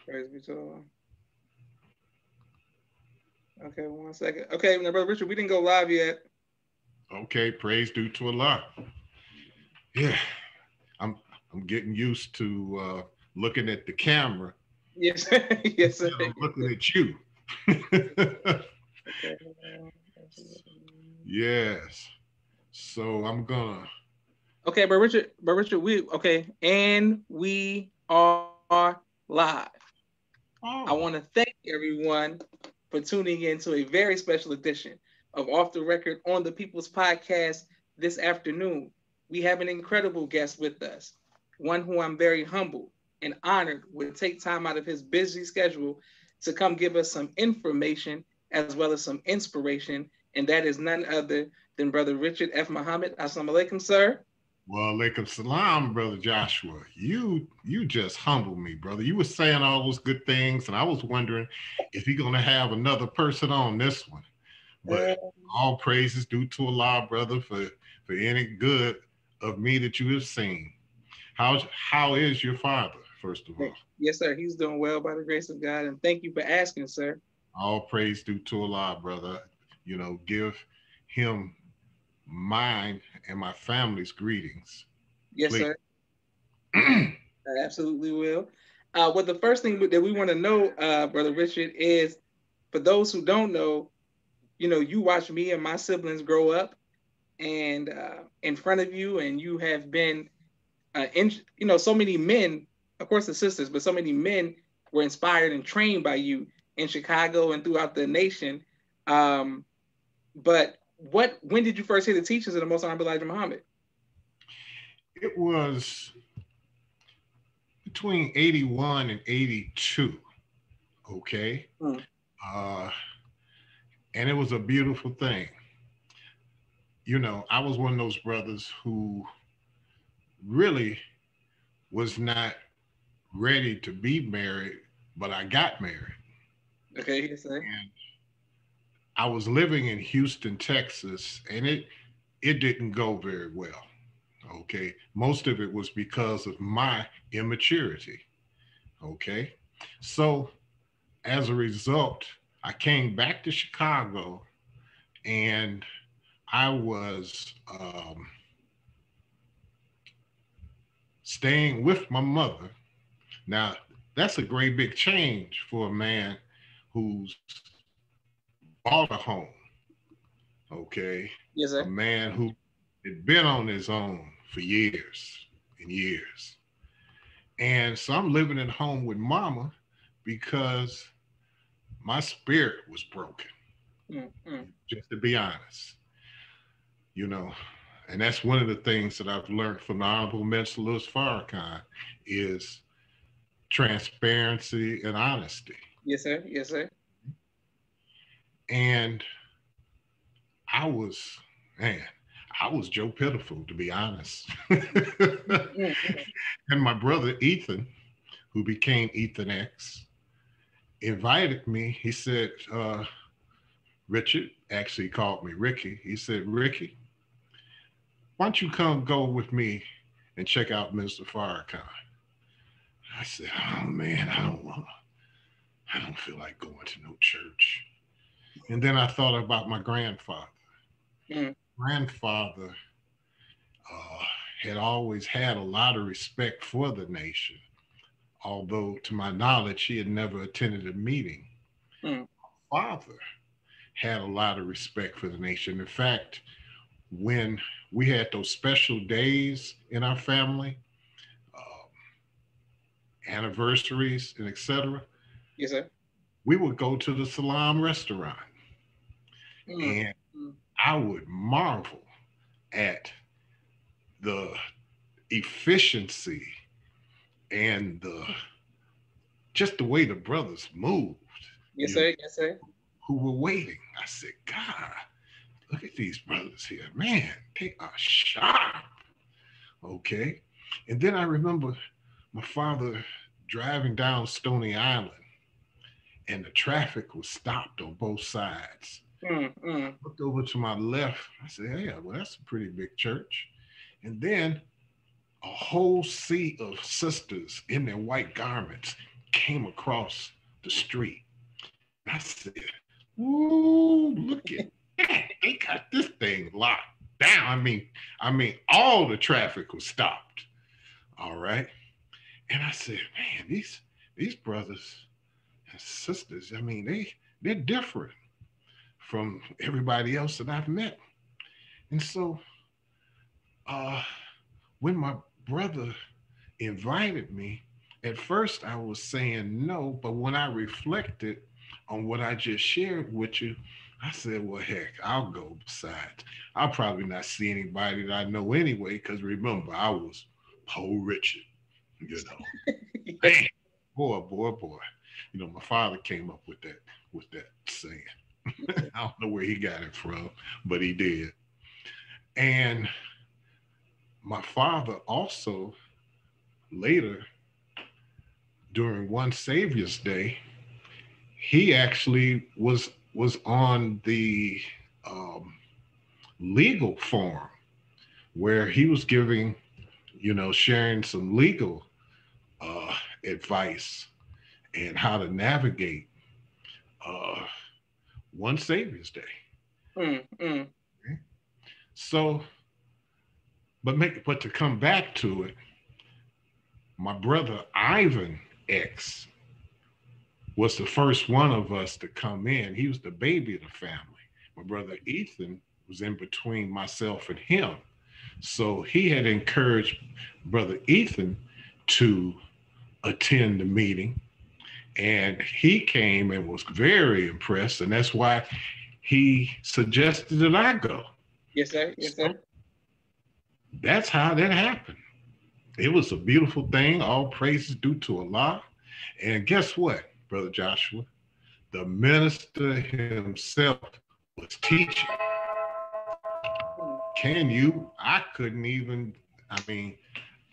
Praise be to the Lord. Okay, 1 second. Okay, now, Brother Richard, we didn't go live yet. Okay, praise due to Allah. Yeah, I'm I'm getting used to looking at the camera Yes, yes, sir. instead of Yes, looking sir. at you. Okay. Yes. So I'm gonna. Okay, but Richard, and we are live. I want to Oh, thank everyone for tuning in to a very special edition of Off the Record on the People's Podcast this afternoon. We have an incredible guest with us, one who I'm very humbled and honored would take time out of his busy schedule to come give us some information as well as some inspiration, and that is none other than Brother Richard F. Muhammad. Assalamu alaikum, sir. well, alaikum salam, brother Joshua. You just humbled me, brother. You were saying all those good things, and I was wondering if you're gonna have another person on this one. But Uh, all praises due to Allah, brother, for any good of me that you have seen. How is your father, first of all? yes, sir. He's doing well by the grace of God, and thank you for asking, sir. All praise due to Allah, brother. Give him mine and my family's greetings, Yes, please. sir. I absolutely will. Well, the first thing that we want to know, Brother Richard, is for those who don't know, you watch me and my siblings grow up, and in front of you, and you have been, so many men, of course, the sisters, but so many men were inspired and trained by you in Chicago and throughout the nation. Um, but when did you first hear the teachings of the Most Honorable Elijah Muhammad? It was between 81 and 82, okay? Mm, Uh, and it was a beautiful thing. I was one of those brothers who really was not ready to be married, but I got married. okay, yes, sir. And I was living in Houston, Texas, and it didn't go very well. Okay. Most of it was because of my immaturity. Okay. So as a result, I came back to Chicago and I was staying with my mother. Now, that's a great big change for a man who's bought a home, okay? Yes, A sir. man who had been on his own for years and years. And so I'm living at home with mama because my spirit was broken, Mm, mm. just to be honest, you know. And that's one of the things that I've learned from the Honorable Minister Louis Farrakhan is transparency and honesty. Yes, sir. Yes, sir. And I was, man, I was Joe Pitiful, to be honest. Mm, mm, mm. And my brother Ethan, who became Ethan X, invited me. He said, Richard actually called me Ricky. He said, Ricky, why don't you come go with me and check out Mr. Farrakhan? I said, oh man, I don't feel like going to no church. And then I thought about my grandfather. Mm. Grandfather uh, had always had a lot of respect for the nation, although to my knowledge, he had never attended a meeting. Mm. Father had a lot of respect for the nation. In fact, when we had those special days in our family, uh, anniversaries and etc., Yes, sir. we would go to the Salam restaurant Mm, and mm. I would marvel at the efficiency and just the way the brothers moved, Yes, you know, sir. Yes, sir. who were waiting. I said, God, look at these brothers here. Man, they are sharp. Okay. And then I remember my father driving down Stony Island and the traffic was stopped on both sides. Mm, mm. Looked over to my left. I said, yeah, well, that's a pretty big church. And then a whole sea of sisters in their white garments came across the street. I said, "Ooh, look at that! They got this thing locked down." I mean, all the traffic was stopped. All right, and I said, "Man, these brothers and sisters. I mean, they're different from everybody else that I've met." And so, uh, when my brother invited me, at first I was saying no, but when I reflected on what I just shared with you, I said, well, heck, I'll go. Besides, I'll probably not see anybody that I know anyway, because remember, I was poor Richard, you know. Man, boy, boy, boy. You know, my father came up with that saying. I don't know where he got it from, but he did. And my father also later, during one Savior's Day, he actually was on the um, legal forum where he was giving, sharing some legal advice and how to navigate uh, one Savior's Day. Mm, mm. Okay? So, but to come back to it, my brother Ivan X was the first one of us to come in. He was the baby of the family. My brother Ethan was in between myself and him. So he had encouraged brother Ethan to attend the meeting. And he came and was very impressed. And that's why he suggested that I go. Yes, sir. Yes, So sir. that's how that happened. It was a beautiful thing. All praises due to Allah. And guess what, Brother Joshua? The minister himself was teaching. Mm. Can you? I couldn't even, I mean,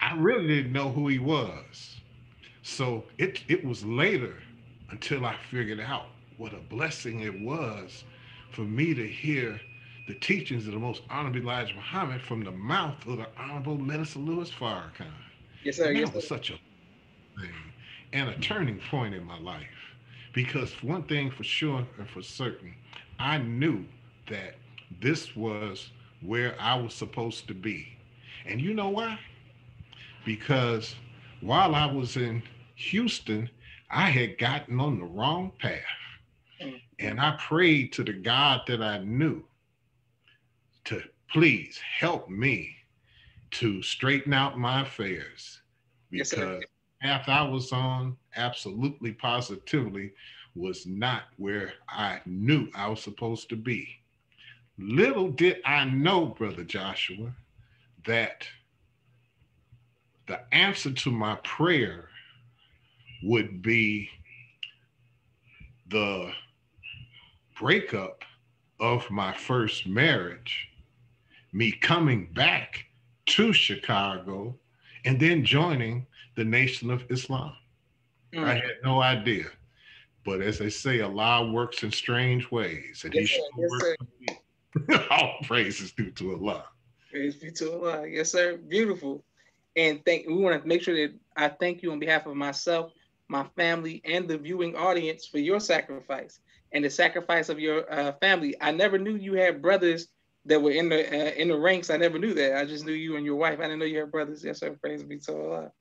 I really didn't know who he was. So it was later until I figured out what a blessing it was for me to hear the teachings of the most honorable Elijah Muhammad from the mouth of the honorable Minister Louis Farrakhan. Yes, sir. And Yes, that sir. was such a thing and a turning point in my life. Because one thing for sure and for certain, I knew that this was where I was supposed to be. And you know why? Because while I was in Houston, I had gotten on the wrong path. Mm, And mm. I prayed to the God that I knew to please help me to straighten out my affairs, Yes, sir. because path I was on absolutely positively was not where I knew I was supposed to be. Little did I know, Brother Joshua, that the answer to my prayer would be the breakup of my first marriage, me coming back to Chicago, and then joining the Nation of Islam. I Mm. had no idea. But as they say, Allah works in strange ways, and He Yes, sir. sure Yes, worked sir. for me. All praises due to Allah. Praise be to Allah. Yes, sir. Beautiful. And we want to make sure that I thank you on behalf of myself, my family, and the viewing audience for your sacrifice and the sacrifice of your family. I never knew you had brothers that were in the ranks. I never knew that. I just knew you and your wife. I didn't know you had brothers. Yes, sir. Praise be to Allah.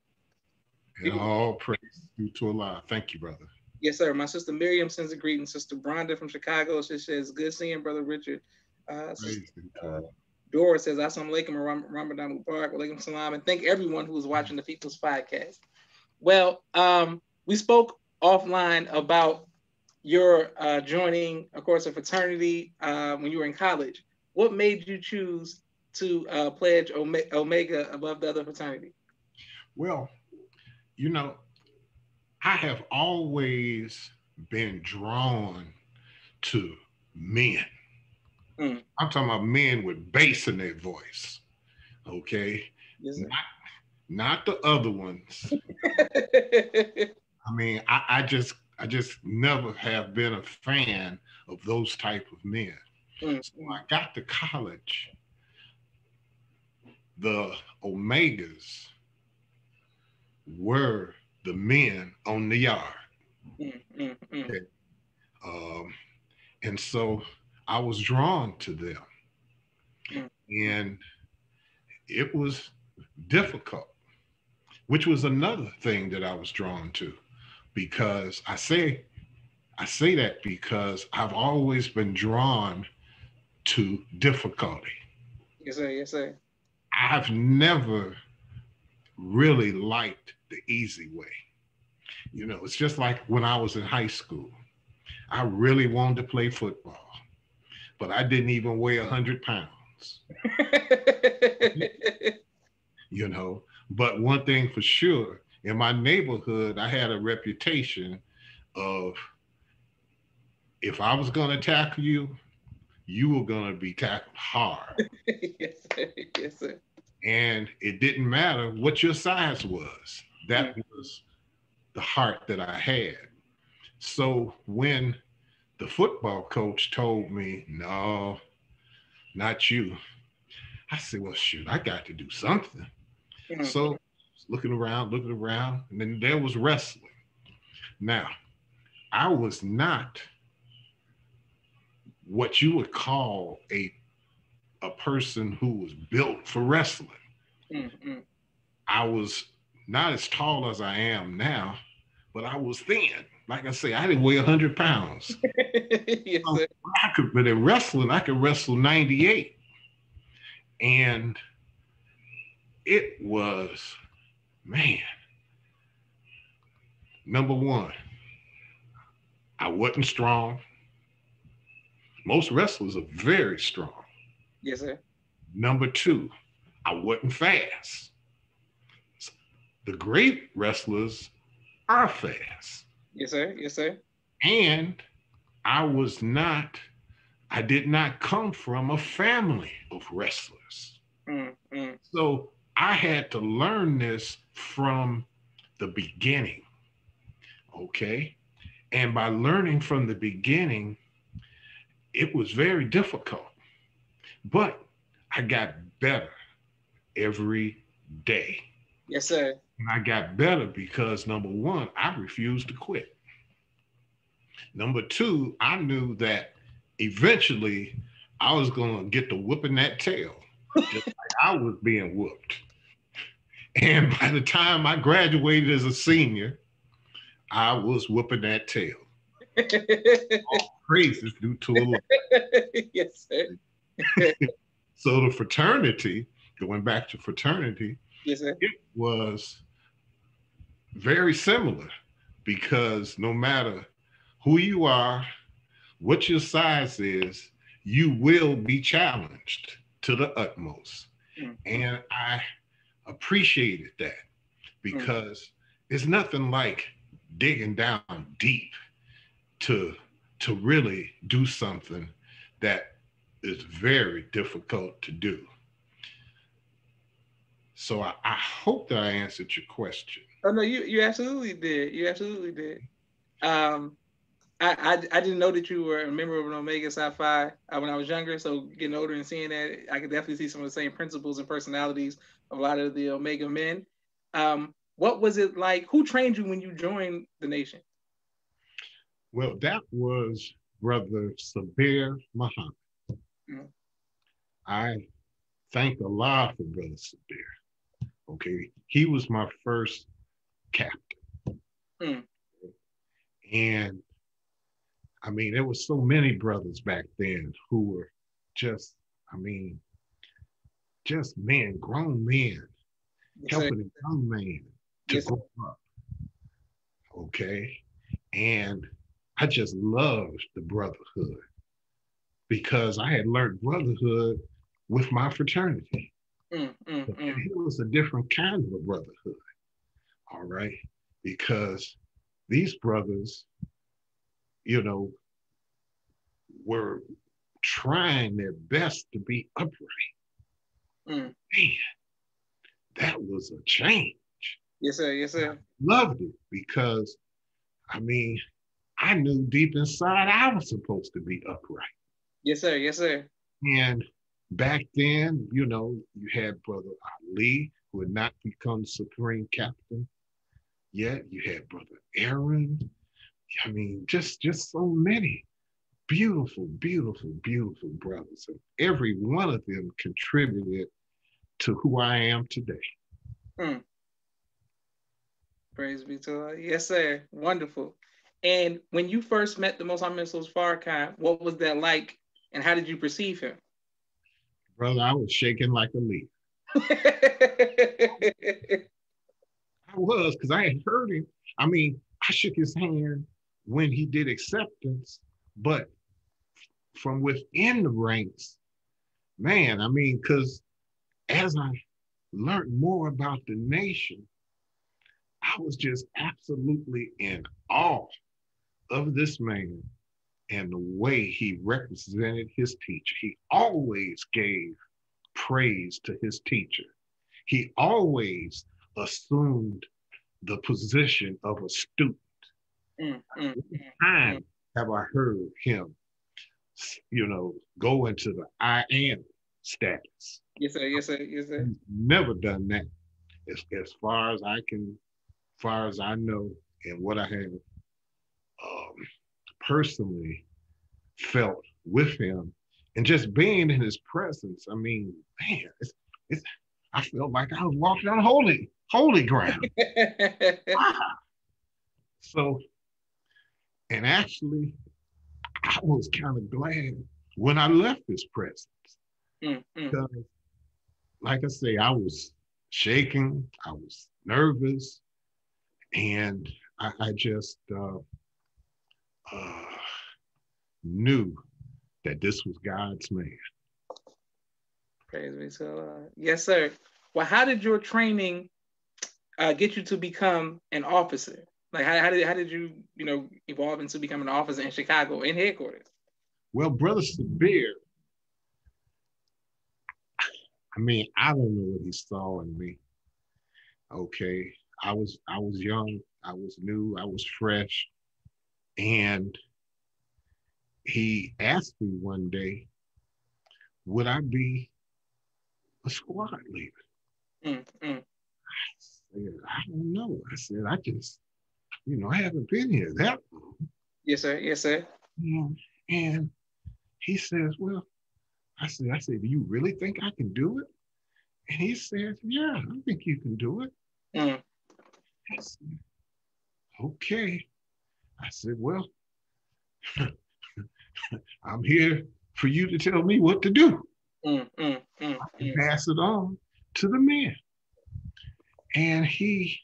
And Beautiful. all praises due to Allah. Thank you, brother. Yes, sir. My sister Miriam sends a greeting. Sister Bronda from Chicago. She says, "Good seeing Brother Richard." Sister Praise due to Allah. Dora says, "Assalamu alaikum wa Ramadan Mubarak, wa alaikum salam," and thank everyone who is watching the People's Podcast. Well, we spoke offline about your joining, of course, a fraternity when you were in college. What made you choose to pledge Omega above the other fraternity? Well, you know, I have always been drawn to men. Mm. I'm talking about men with bass in their voice. Okay. Yes, sir. Not the other ones. I mean, I just never have been a fan of those type of men. Mm, So mm. I got to college, the Omegas were the men on the yard. Mm, mm, mm. Okay. Um, and so I was drawn to them, Mm, and it was difficult, which was another thing that I was drawn to, because I say that because I've always been drawn to difficulty. yes, sir. Yes, sir. I've never really liked the easy way. It's just like when I was in high school. I really wanted to play football, but I didn't even weigh 100 pounds, you know. But one thing for sure, in my neighborhood, I had a reputation of, if I was going to tackle you, you were going to be tackled hard. Yes, sir. Yes, sir. And it didn't matter what your size was. Mm, That was the heart that I had. So when the football coach told me, no, not you, I said, well, shoot, I got to do something. mm, So looking around, and then there was wrestling. Now, I was not what you would call a person who was built for wrestling. mm, mm. I was not as tall as I am now, but I was thin. Like I say, I didn't weigh 100 pounds. Yes, So sir. but in wrestling, I could wrestle 98. And it was, man, number one, I wasn't strong. Most wrestlers are very strong. Yes, sir. Number two, I wasn't fast. The great wrestlers are fast. Yes, sir. Yes, sir. And I was not, I did not come from a family of wrestlers. Mm, mm. So I had to learn this from the beginning. Okay. And by learning from the beginning, it was very difficult, but I got better every day. Yes, sir. And I got better because number one, I refused to quit. Number two, I knew that eventually I was going to get to whooping that tail, just like I was being whooped. And by the time I graduated as a senior, I was whooping that tail. All praises due to a lot. Yes, sir. So the fraternity, going back to fraternity, Yes, sir. it was very similar, because no matter who you are, what your size is, you will be challenged to the utmost. Mm, mm, And I appreciated that, mm. because it's nothing like digging down deep to really do something that is very difficult to do. So I hope that I answered your question. Oh no, you absolutely did. You absolutely did. Um, I didn't know that you were a member of an Omega Psi Phi when I was younger. So getting older and seeing that, I could definitely see some of the same principles and personalities of a lot of the Omega men. What was it like? Who trained you when you joined the nation? Well, that was Brother Sabir Muhammad. Mm, I thank Allah for Brother Sabir. Okay. He was my first captain. mm, And I mean, there were so many brothers back then who were just, I mean, just men, grown men, yes, sir. helping a young man to Yes, sir. grow up. Okay. And I just loved the brotherhood, because I had learned brotherhood with my fraternity. Mm, mm, And mm. it was a different kind of a brotherhood. All right. Because these brothers, you know, were trying their best to be upright. Mm. Man, that was a change. Yes, sir. Yes, I sir. loved it because, I mean, I knew deep inside I was supposed to be upright. Yes, sir. Yes, sir. And back then, you had Brother Ali, who had not become Supreme Captain. Yet you had Brother Aaron. I mean, just so many beautiful, beautiful, beautiful brothers. And every one of them contributed to who I am today. Mm. Praise be to Allah. Yes, sir. Wonderful. And when you first met the Most High Missiles Farrakhan, what was that like, and how did you perceive him? Brother, I was shaking like a leaf. I was, because I had heard him. I mean, I shook his hand when he did acceptance, but from within the ranks, man, I mean, because as I learned more about the nation, I was just absolutely in awe of this man and the way he represented his teacher. He always gave praise to his teacher. He always assumed the position of a student. Time have I heard him, go into the I am status. Yes, sir. Yes, sir. Yes, sir. He's never done that as far as far as I know, and what I have personally felt with him, and just being in his presence. I mean, man, it's I felt like I was walking on holy ground. Wow. So, and actually, I was kind of glad when I left his presence. Because, like I say, I was shaking, I was nervous, and I just knew that this was God's man. Praise be to Allah. Yes, sir. Well, how did your training get you to become an officer? Like, how did you evolve into becoming an officer in Chicago in headquarters? Well, Brother Sabir, I mean, I don't know what he saw in me. Okay, I was young, I was new, I was fresh, and he asked me one day, would I be a squad leader? I said, I don't know. I said, I just, I haven't been here that long. Yes, sir. Yes, sir. And he says, well, I said, do you really think I can do it? And he said, yeah, I think you can do it. I said, okay. I said, well, I'm here for you to tell me what to do. Pass it on to the men. And he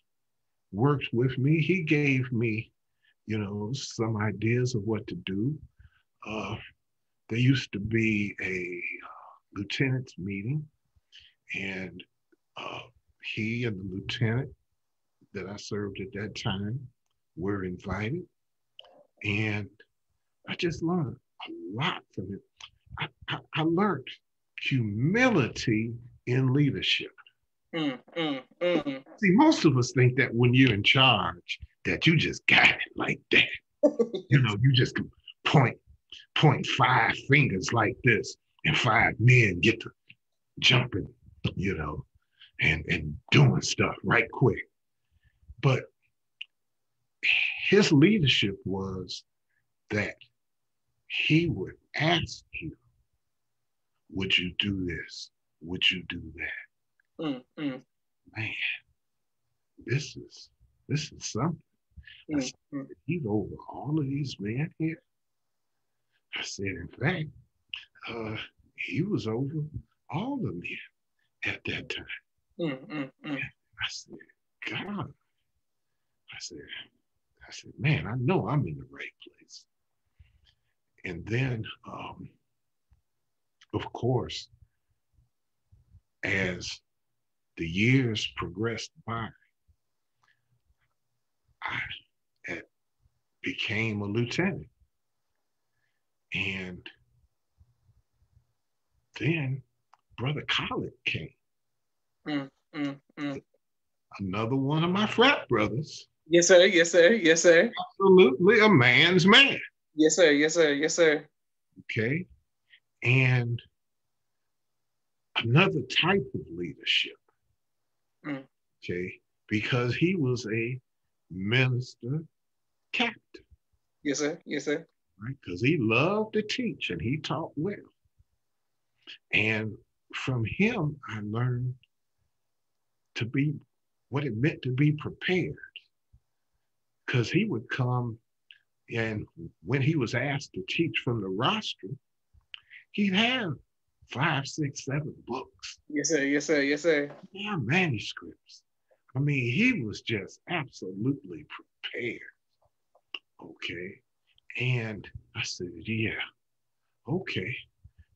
worked with me. He gave me, some ideas of what to do. There used to be a lieutenant's meeting, and he and the lieutenant that I served at that time were invited. And I just learned a lot from it. I learned humility in leadership. See, most of us think that when you're in charge, that you just got it like that. You just can point 5 fingers like this, and 5 men get to jumping, and doing stuff right quick. But his leadership was that he would ask you, would you do this? Would you do that? Man, this is something. I said, he's over all of these men here. I said, in fact, he was over all of them at that time. I said, God. I said, man, I know I'm in the right place. And then, of course, as the years progressed by, I became a lieutenant. And then Brother Khaled came. Another one of my frat brothers. Yes, sir. Yes, sir. Yes, sir. Absolutely a man's man. Yes, sir. Yes, sir. Yes, sir. Okay. And another type of leadership. Okay. Because he was a minister captain, Yes, sir. Yes, sir. right? Because he loved to teach and he taught well. And from him, I learned to be what it meant to be prepared. Because he would come, and when he was asked to teach from the rostrum, he'd have 5, 6, 7 books. Yes, sir. Yes, sir. Yes, sir. Yeah, manuscripts. I mean, he was just absolutely prepared. Okay. And I said, yeah, okay.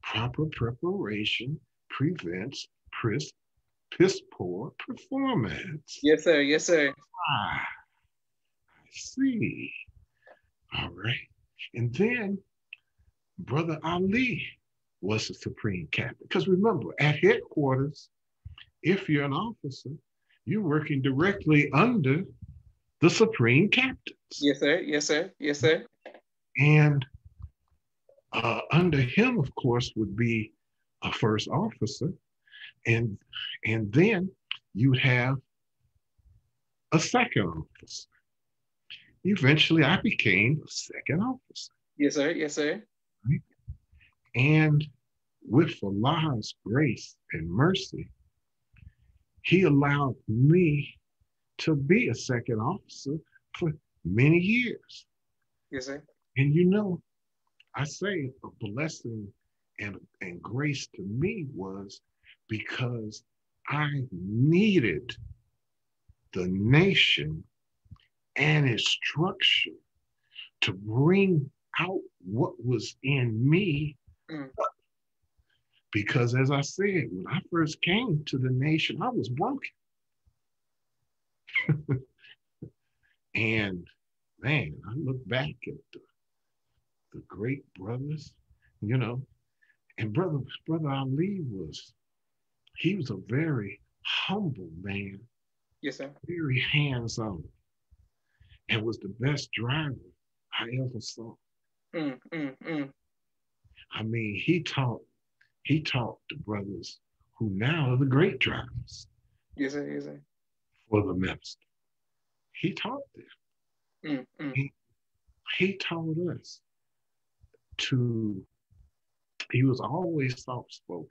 Proper preparation prevents piss poor performance. Yes, sir. Yes, sir. Ah, I see. All right. And then Brother Ali was the supreme captain. Because remember, at headquarters, if you're an officer, you're working directly under the supreme captains. Yes, sir. Yes, sir. Yes, sir. And under him, of course, would be a first officer. And, and then you'd have a second officer. Eventually, I became a second officer. Yes, sir. Yes, sir. Right? And with Allah's grace and mercy, he allowed me to be a second officer for many years. Yes, sir. And you know, I say a blessing and grace to me was because I needed the nation and its structure to bring out what was in me. Mm. Because as I said, when I first came to the nation, I was broken. And man, I look back at the great brothers, you know, and brother Ali he was a very humble man, Yes, sir. very hands-on, and was the best driver I ever saw. Mm, mm, mm. I mean, he taught the brothers who now are the great drivers Yes, sir. Yes, sir. for the minister. He taught them. Mm, mm. He taught us to, he was always soft-spoken.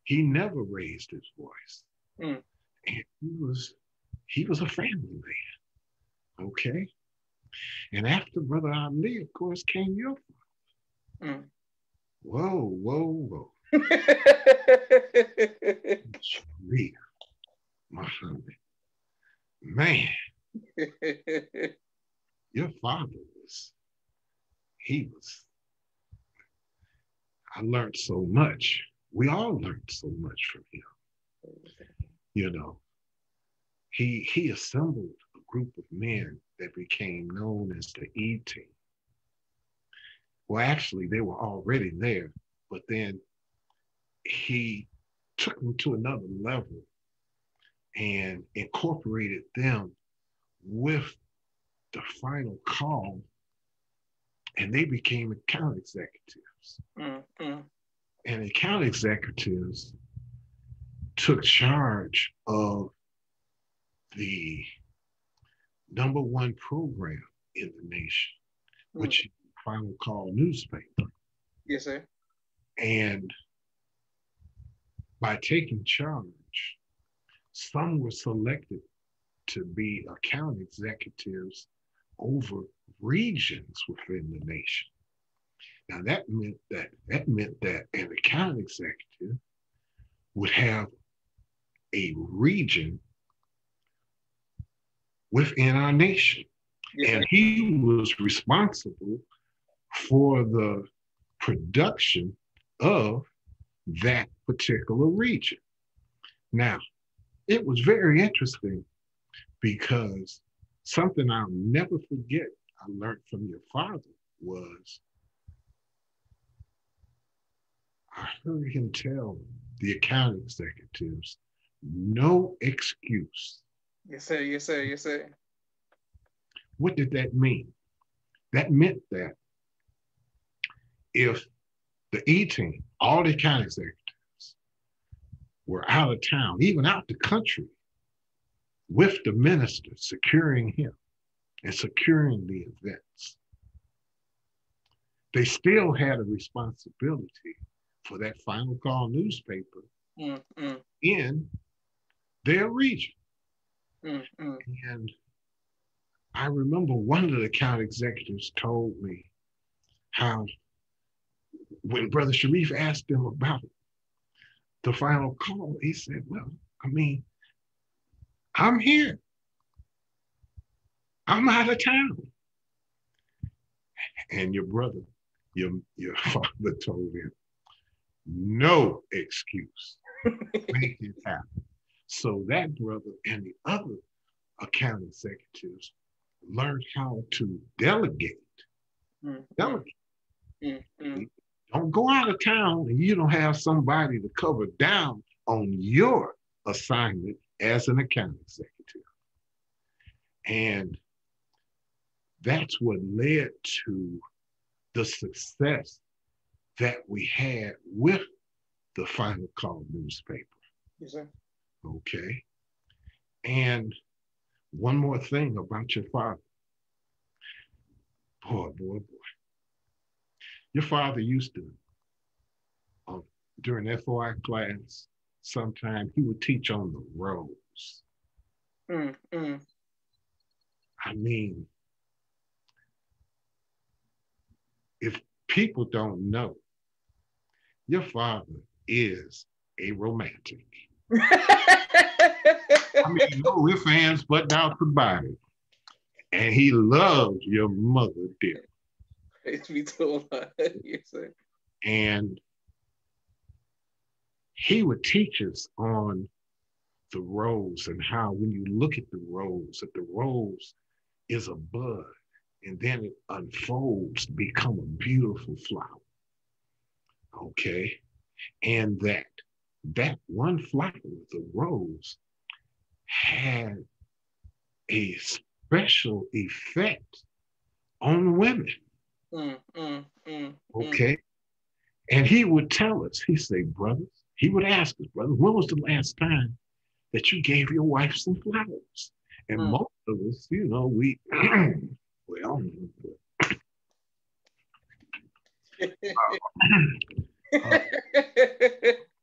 He never raised his voice. Mm. And he was a family man. Okay. And after Brother Ali, of course, came your father. Mm. Whoa, whoa, whoa. Sharia, Muhammad. Man, your father was, I learned so much. We all learned so much from him. You know, he assembled a group of men that became known as the E team. Well, actually, they were already there, but then he took them to another level and incorporated them with the final call, and they became account executives. Mm, mm. And account executives took charge of the #1 program in the nation, which is the Final Call newspaper. Yes, sir. And by taking charge, some were selected to be account executives over regions within the nation. Now that meant that an account executive would have a region within our nation. Yes, and he was responsible for the production of that particular region. Now, it was very interesting because something I'll never forget I learned from your father was I heard him tell the account executives, no excuse. Yes, sir. Yes, sir. Yes, sir. What did that mean? That meant that if the E team, all the account executives, were out of town, even out the country, with the minister, securing him and securing the events. They still had a responsibility for that Final Call newspaper in their region. And I remember one of the account executives told me how when Brother Sharif asked him about the Final Call, he said, well, I mean, I'm here. I'm out of town. And your brother, your father told him, no excuse. Make it happen. So that brother and the other account executives learned how to delegate. Delegate. Don't go out of town and you don't have somebody to cover down on your assignment as an account executive. And that's what led to the success that we had with the Final Call newspaper. Yes, sir. Okay. And one more thing about your father. Boy. Your father used to, during FOI class, sometimes he would teach on the roles. I mean, if people don't know, your father is a romantic. I mean, no ifs, ands, but doubts about it. And he loved your mother dearly. It's me too. Yes, sir. And he would teach us on the rose and how when you look at the rose, that the rose is a bud and then it unfolds to become a beautiful flower. Okay. And that one flower, the rose, had a special effect on women. Okay. And he would tell us, he'd say, brothers, he would ask us, brother, when was the last time that you gave your wife some flowers? And most of us, we, well,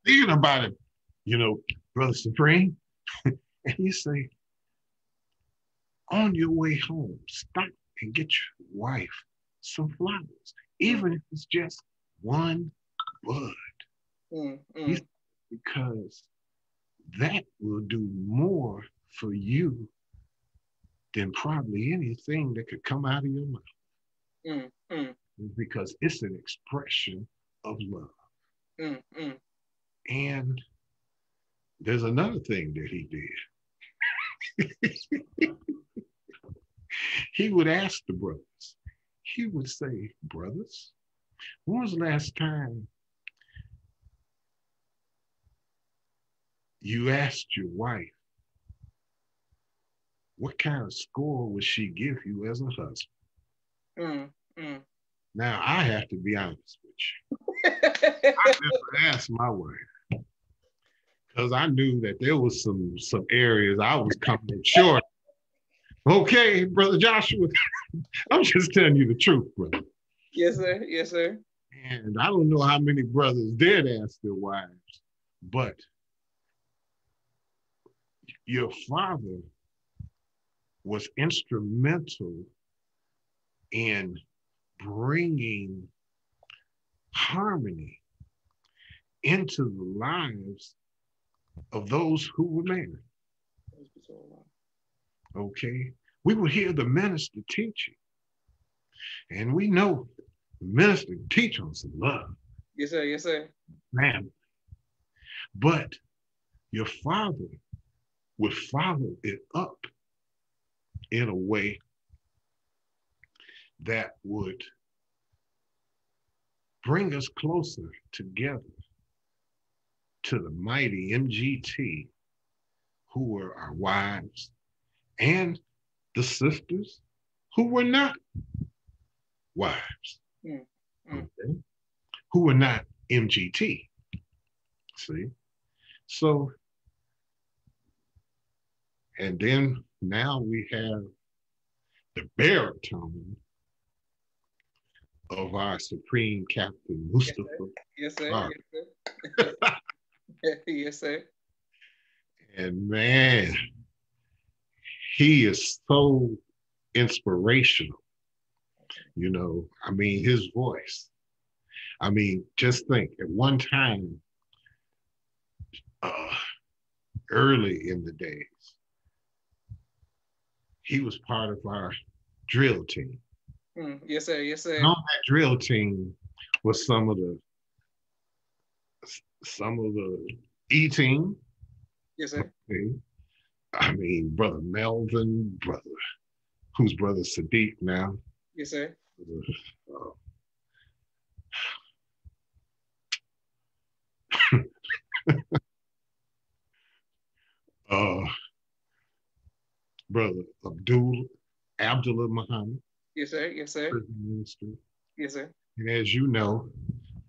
thinking about it, Brother Supreme, and you say, on your way home, stop and get your wife some flowers, even if it's just one bud. Because that will do more for you than probably anything that could come out of your mouth. Because it's an expression of love. And there's another thing that he did. He would ask the brothers, he would say, brothers, when was the last time you asked your wife what kind of score would she give you as a husband? Now, I have to be honest with you. I never asked my wife because I knew that there was some areas I was coming short. Okay, Brother Joshua, I'm just telling you the truth, brother. Yes, sir. Yes, sir. And I don't know how many brothers did ask their wives, but your father was instrumental in bringing harmony into the lives of those who were married. Okay, we would hear the minister teaching, and we know the minister teach on some love. Yes, sir. Yes, sir. Man, but your father would follow it up in a way that would bring us closer together to the mighty MGT, who were our wives, and the sisters who were not wives, okay, who were not MGT. See? So And then now we have the baritone of our Supreme Captain Yes, sir. Mustafa. Yes, sir. Clark. Yes, sir. Yes, sir. And man, he is so inspirational. You know, I mean, his voice. I mean, just think at one time, uh, early in the days, he was part of our drill team. Yes, sir. Yes, And sir. on that drill team was some of the E team. Yes, sir. Okay. I mean, brother Melvin, who's brother Sadiq now. Yes, sir. Uh, uh, brother Abdullah Muhammad, Yes, sir. Yes, sir. prison minister. Yes, sir. And as you know,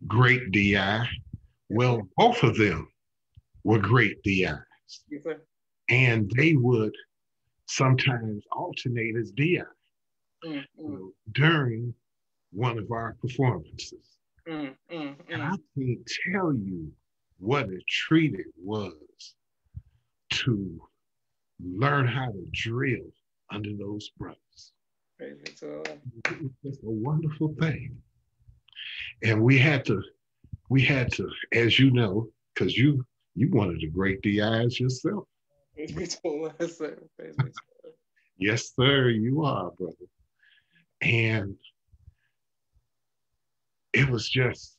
great DI. Yes, sir. Well, both of them were great DIs. Yes, sir. And they would sometimes alternate as DI Mm, mm, during one of our performances. And I mm. can't tell you what a treat it was to learn how to drill under those brothers. Praise be to the Lord. It was just a wonderful thing. And we had to, as you know, because you one of the great DIs yourself. Praise be to the Lord, sir. Praise be to the Lord. Yes, sir, you are, brother. And it was just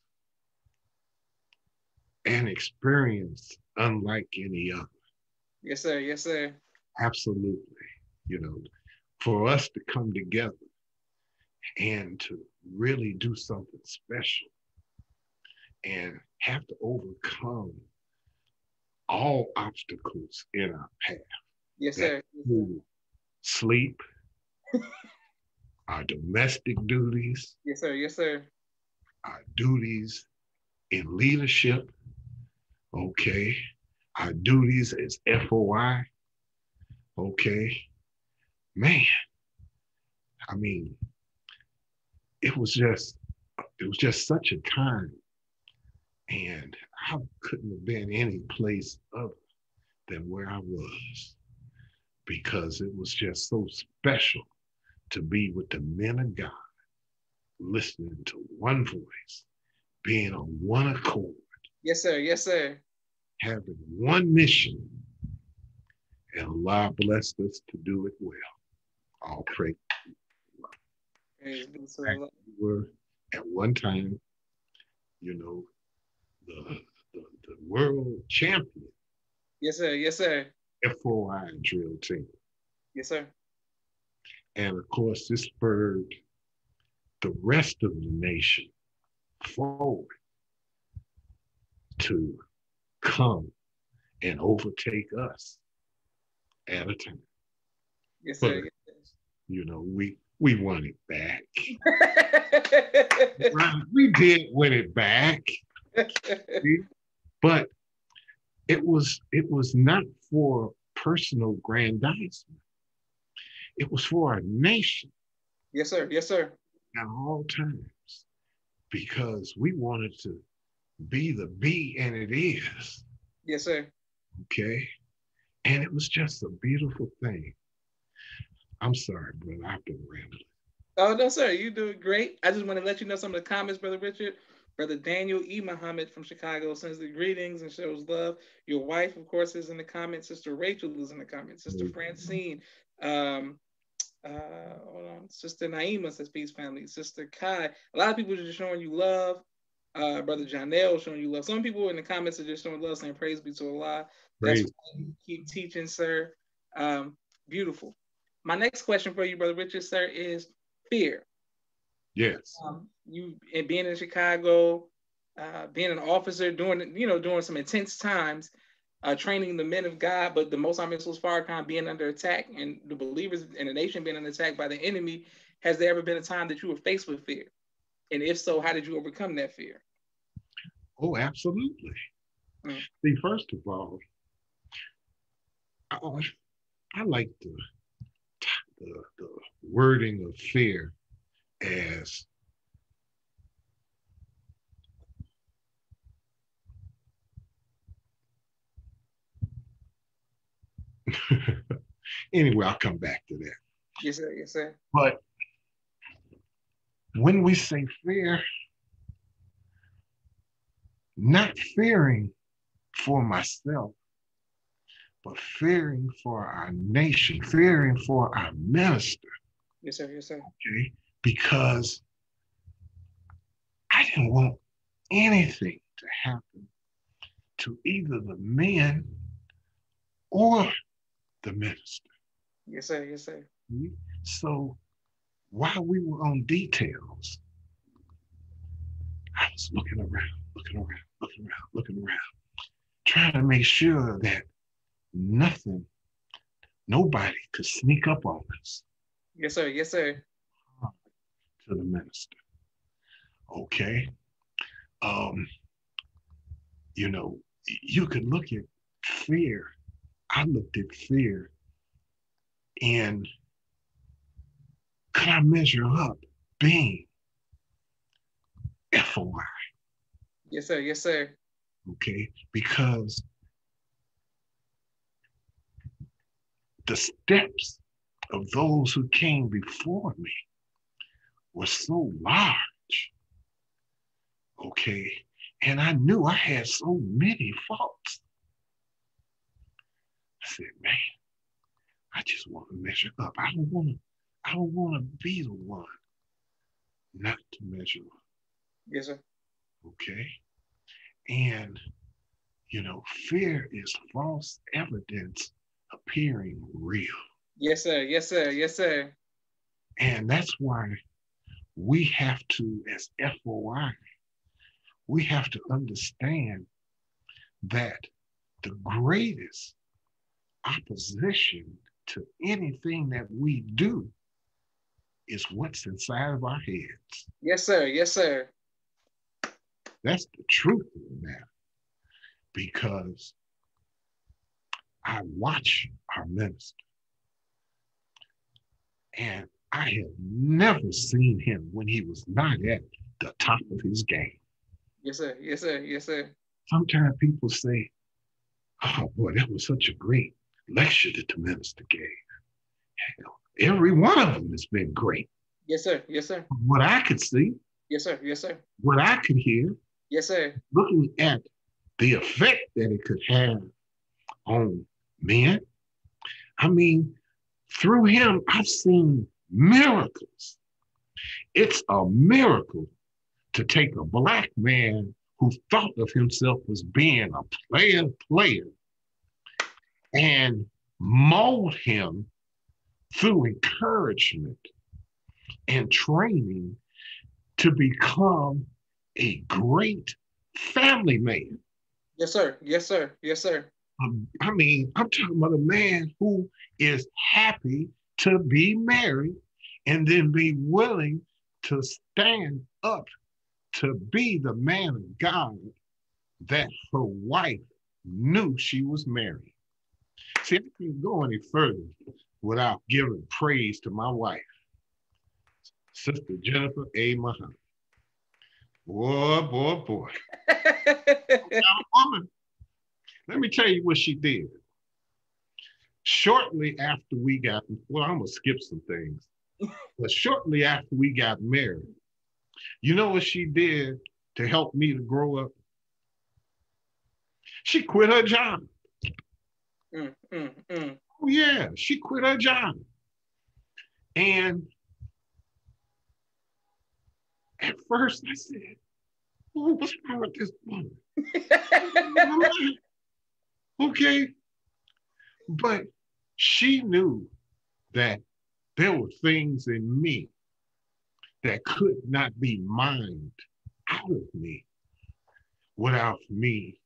an experience unlike any other. Yes, sir. Yes, sir. Absolutely. You know, for us to come together and to really do something special and have to overcome all obstacles in our path. Yes, That sir. include sleep, our domestic duties, Yes, sir. Yes, sir. our duties in leadership, okay, our duties as FOI, okay. Man, I mean, it was just such a time, and I couldn't have been any place other than where I was, because it was just so special to be with the men of God, listening to one voice, being on one accord, Yes, sir. Yes, sir. having one mission, and Allah blessed us to do it well. All praise. Praise be to the We Lord. were at one time, you know, the world champion Yes, sir. Yes, sir. FOI drill team. Yes, sir. And of course, this spurred the rest of the nation forward to come and overtake us at a time. Yes, But sir. you know, we won it back. Yes, Right? We did win it back, sir. but it was not for personal grandizement. It was for our nation Yes, sir. Yes, sir. at all times, because we wanted to be the be, and it is. Yes, sir. Okay. And it was just a beautiful thing. I'm sorry, brother. I've been rambling. Oh, no, sir. You doing great. I just want to let you know some of the comments, Brother Richard. Brother Daniel E. Muhammad from Chicago sends the greetings and shows love. Your wife, of course, is in the comments. Sister Rachel is in the comments. Sister Francine. Um, Hold on. Sister Naima says peace, family. Sister Kai. A lot of people are just showing you love. Brother Janelle showing you love. Some people in the comments are just showing love, saying praise be to Allah. That's Praise. why you keep teaching, sir. Beautiful. My next question for you, Brother Richard, sir, is fear. Yes. You and being in Chicago, being an officer, doing some intense times, training the men of God, but the Most High Missiles Farrakhan being under attack and the believers in the nation being under attack by the enemy. Has there ever been a time that you were faced with fear? And if so, how did you overcome that fear? Oh, absolutely. Mm. See, first of all, I, I like the wording of fear as anyway, I'll come back to that. Yes, sir. Yes, sir. But when we say fear, not fearing for myself, but fearing for our nation, fearing for our minister. Yes, sir. Yes, sir. Okay? Because I didn't want anything to happen to either the men or the minister. Yes, sir. Yes, sir. So while we were on details, I was looking around, looking around, trying to make sure that nobody could sneak up on us. Yes, sir. Yes, sir. To the minister. Okay. You know, you could look at fear. I looked at fear and could I measure up being FOI? Yes, sir. Yes, sir. Okay. Because the steps of those who came before me were so large. Okay. And I knew I had so many faults. I said, man, I just want to measure up. I don't want to be the one not to measure up. Yes, sir. Okay. And, fear is false evidence appearing real. Yes, sir. Yes, sir. Yes, sir. And that's why we have to, as FOI, we have to understand that the greatest opposition to anything that we do is what's inside of our heads. Yes, sir. Yes, sir. That's the truth of the matter. Because I watch our minister and I have never seen him when he was not at the top of his game. Yes, sir. Yes, sir. Yes, sir. Sometimes people say, oh boy, that was such a great lecture that the minister gave. Hell, every one of them has been great. Yes, sir. Yes, sir. From what I could see. Yes, sir. Yes, sir. What I could hear. Yes, sir. Looking at the effect that it could have on men. I mean, through him, I've seen miracles. It's a miracle to take a Black man who thought of himself as being a player and mold him through encouragement and training to become a great family man. Yes, sir. Yes, sir. Yes, sir. I mean, I'm talking about a man who is happy to be married and then be willing to stand up to be the man of God that her wife knew she was married. See, I can't go any further without giving praise to my wife, Sister Jennifer A. Muhammad. Boy. Woman. Let me tell you what she did. Shortly after we got, well, I'm going to skip some things, but shortly after we got married, you know what she did to help me to grow up? She quit her job. Oh, yeah, she quit her job. And at first I said, oh, what's wrong with this woman? Okay. But she knew that there were things in me that could not be mined out of me without me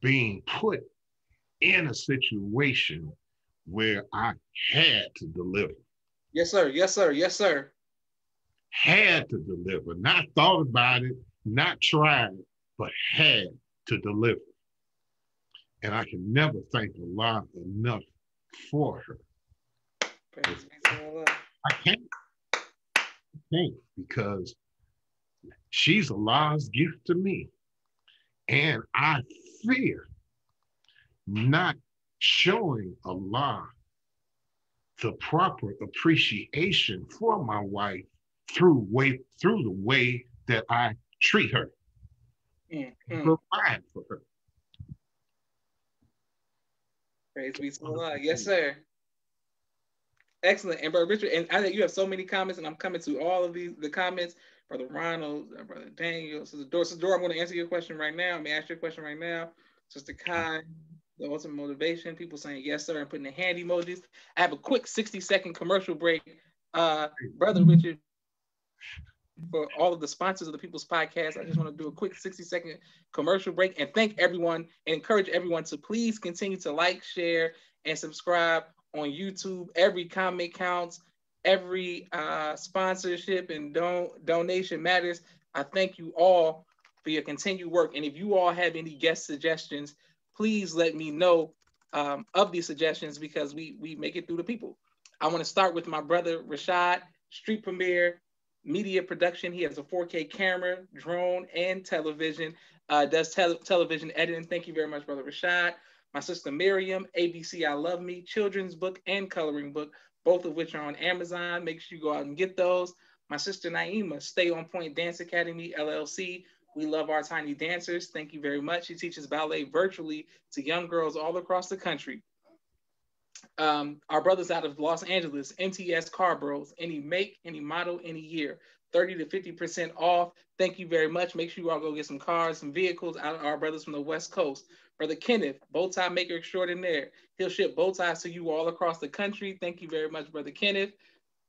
being put in a situation where I had to deliver. Yes, sir. Yes, sir. Yes, sir. Had to deliver, not thought about it, not tried, but had to deliver. And I can never thank Allah enough for her. Praise be to Allah. I can't because she's Allah's gift to me. And I fear not showing Allah the proper appreciation for my wife through the way that I treat her, provide for her. Praise be to Allah. Yes, sir. Excellent. And Brother Richard, and I think you have so many comments, and I'm coming to all of the comments. Brother Ronald, Brother Daniel, Sister Dora. Sister Dora, I'm going to answer your question right now. I'm going to ask you a question right now. Sister Kai, the ultimate motivation. People saying yes, sir, and putting the hand emojis. I have a quick 60-second commercial break. Brother Richard, for all of the sponsors of the People's Podcast, I just want to do a quick 60-second commercial break and thank everyone and encourage everyone to please continue to like, share, and subscribe on YouTube. Every comment counts. Every sponsorship and donation matters. I thank you all for your continued work. And if you all have any guest suggestions, please let me know of these suggestions because we make it through the people. I want to start with my brother Rashad, Street Premiere Media Production. He has a 4K camera, drone, and television. Does television editing. Thank you very much, brother Rashad. My sister Miriam, ABC I Love Me, children's book and coloring book, both of which are on Amazon. Make sure you go out and get those. My sister Naima, Stay On Point Dance Academy, LLC. We love our tiny dancers. Thank you very much. She teaches ballet virtually to young girls all across the country. Our brothers out of Los Angeles, MTS Car Bros, any make, any model, any year, 30 to 50% off. Thank you very much. Make sure you all go get some cars, some vehicles out of our brothers from the West Coast. Brother Kenneth, bow tie maker extraordinaire. He'll ship bow ties to you all across the country. Thank you very much, Brother Kenneth.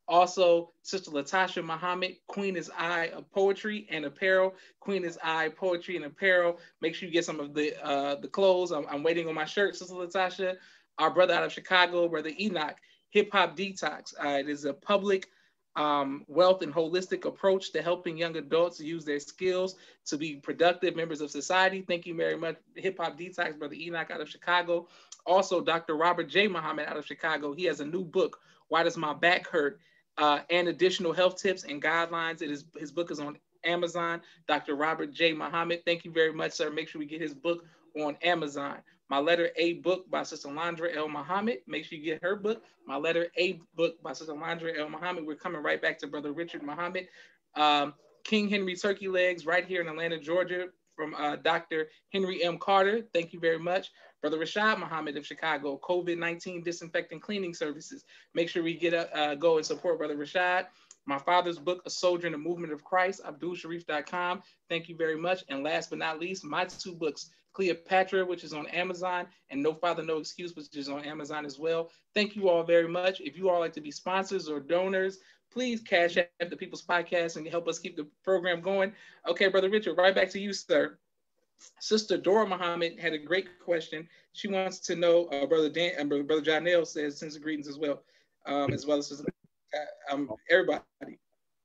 Also, Sister Latasha Muhammad, Queen is I of Poetry and Apparel. Queen is I Poetry and Apparel. Make sure you get some of the clothes. I'm waiting on my shirt, Sister Latasha. Our brother out of Chicago, Brother Enoch, Hip Hop Detox. It is a public wealth and holistic approach to helping young adults use their skills to be productive members of society. Thank you very much, Hip Hop Detox, Brother Enoch out of Chicago. Also, Dr. Robert J. Muhammad out of Chicago. He has a new book, Why Does My Back Hurt? And additional health tips and guidelines. His book is on Amazon. Dr. Robert J. Muhammad. Thank you very much, sir. Make sure we get his book on Amazon. My Letter A book by Sister Landra L. Muhammad. Make sure you get her book. My Letter A book by Sister Landra L. Muhammad. We're coming right back to Brother Richard Muhammad. King Henry Turkey Legs right here in Atlanta, Georgia from Dr. Henry M. Carter. Thank you very much. Brother Rashad Muhammad of Chicago, COVID-19 disinfecting cleaning services. Make sure we go and support Brother Rashad. My father's book, A Soldier in the Movement of Christ, AbdulSharif.com. Thank you very much. And last but not least, my two books, Cleopatra, which is on Amazon, and No Father, No Excuse, which is on Amazon as well. Thank you all very much. If you all like to be sponsors or donors, please cash out the People's Podcast and help us keep the program going. Okay, Brother Richard, right back to you, sir. Sister Dora Muhammad had a great question. She wants to know, Brother Janelle says, sends greetings as well as everybody.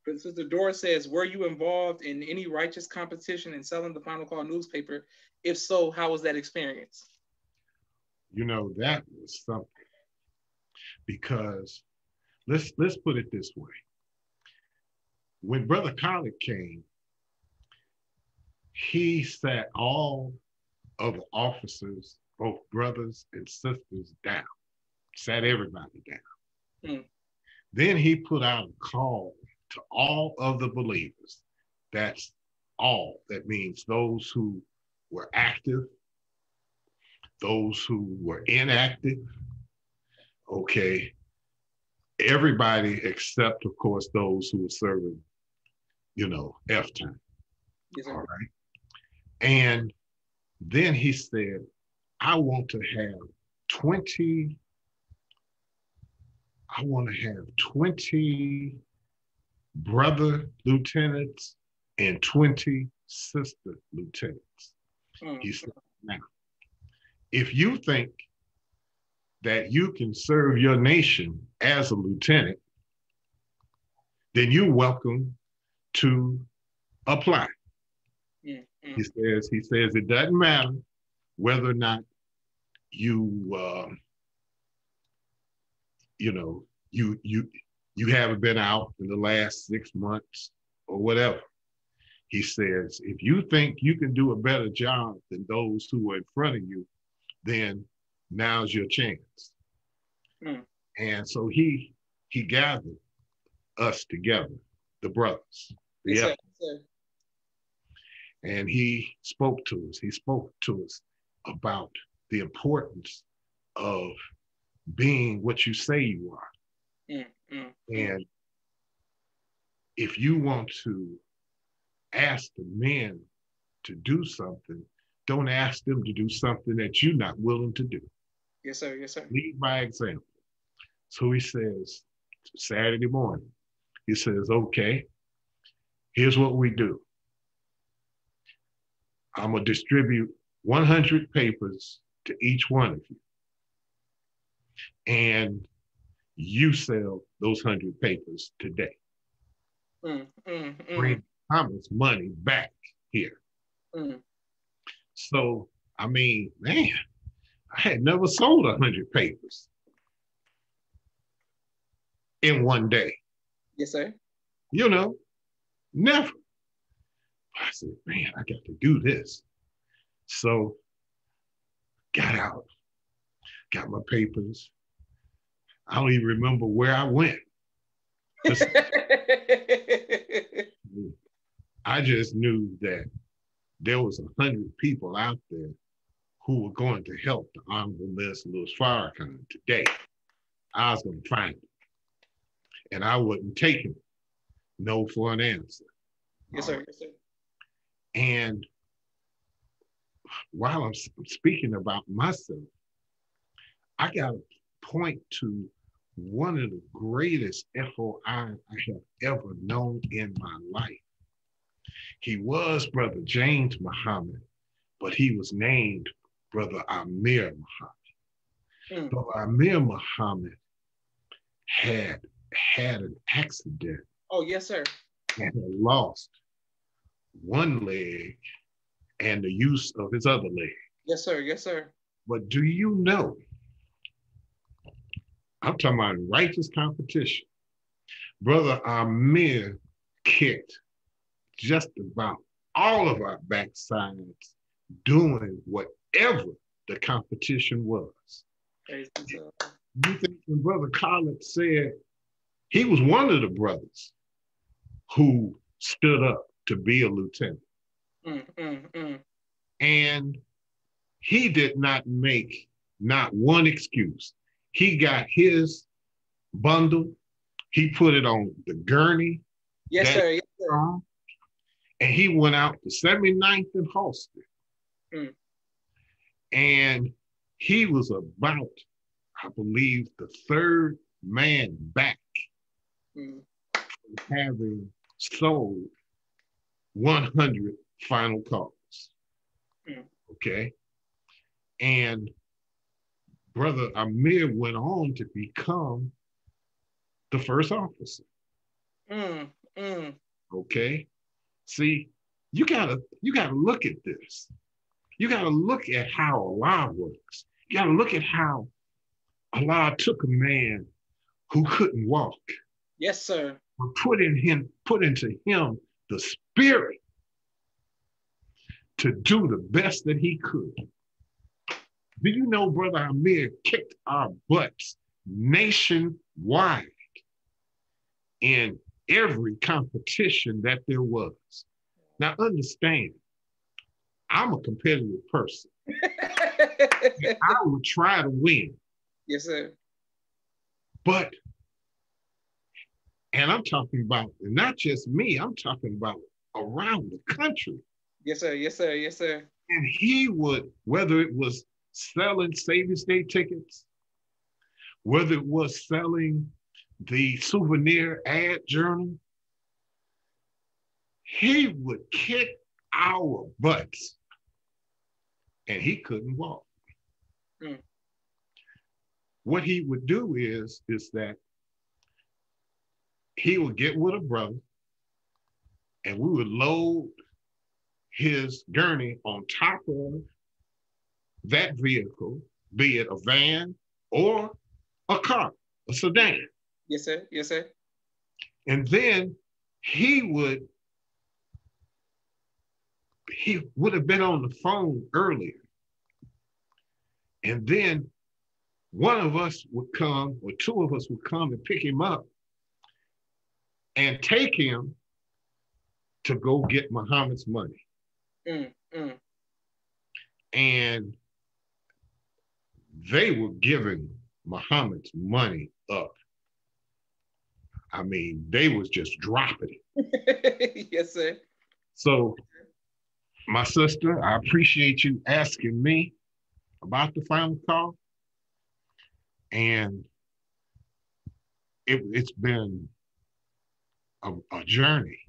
But Sister Dora says, were you involved in any righteous competition in selling the Final Call newspaper? If so, how was that experience? You know, that was something. Because let's put it this way. When Brother Khaled came, he sat all of the officers, both brothers and sisters, down, sat everybody down. Then he put out a call to all of the believers. That's all. That means those who were active, those who were inactive, okay, everybody except, of course, those who were serving, F time. Yes, all right. And then he said, I want to have 20 brother lieutenants and 20 sister lieutenants. He said, now, if you think that you can serve your nation as a lieutenant, then you're welcome to apply. He says it doesn't matter whether or not you you know, you haven't been out in the last 6 months or whatever. He says, if you think you can do a better job than those who are in front of you, then now's your chance. Mm. And so he gathered us together, the brothers. Yes, sir. Yes, sir. And he spoke to us. He spoke to us about the importance of being what you say you are. And if you want to ask the men to do something, don't ask them to do something that you're not willing to do. Yes, sir. Yes, sir. Lead by example. So he says, Saturday morning, he says, okay, here's what we do. I'm going to distribute 100 papers to each one of you. And you sell those 100 papers today. Bring Thomas money back here. So, I mean, man, I had never sold 100 papers in one day. Yes, sir. You know, never. I said, man, I got to do this. So, got out, got my papers. I don't even remember where I went. I just knew that there was 100 people out there who were going to help the Honorable Minister Louis Farrakhan today. I was going to find them. And I wasn't taking no for an answer. Yes, sir. Yes, sir. And while I'm speaking about myself, I got to point to one of the greatest FOI I have ever known in my life. He was Brother James Muhammad, but he was named Brother Amir Muhammad. Brother Amir Muhammad had an accident. Oh, yes, sir. And had lost one leg and the use of his other leg. Yes, sir. Yes, sir. But do you know, I'm talking about righteous competition. Brother Amir kicked just about all of our backsides doing whatever the competition was. You think when Brother Collins said he was one of the brothers who stood up to be a lieutenant. And he did not make not one excuse. He got his bundle, he put it on the gurney. Yes, sir. Yes, sir. And he went out to 79th and Halsted. And he was about, I believe, the third man back having sold 100 final calls. Okay. And Brother Amir went on to become the first officer. Okay. See, you gotta look at this. You gotta look at how Allah works. You gotta look at how Allah took a man who couldn't walk. Yes, sir. Put into him the spirit to do the best that he could. Do you know Brother Amir kicked our butts nationwide in every competition that there was? Now understand, I'm a competitive person. I would try to win. Yes, sir. But, and I'm talking about not just me, I'm talking about around the country. Yes, sir. Yes, sir. Yes, sir. And he would, whether it was selling Savior's Day tickets, whether it was selling the souvenir ad journal, he would kick our butts and he couldn't walk. What he would do is that he would get with a brother and we would load his gurney on top of that vehicle, be it a van or a car, a sedan. Yes, sir. Yes, sir. And then he would have been on the phone earlier. And then one of us would come, or two of us would come and pick him up and take him to go get Muhammad's money. And they were giving Muhammad's money up. I mean, they was just dropping it. Yes, sir. So, my sister, I appreciate you asking me about the final call. And it's been a journey,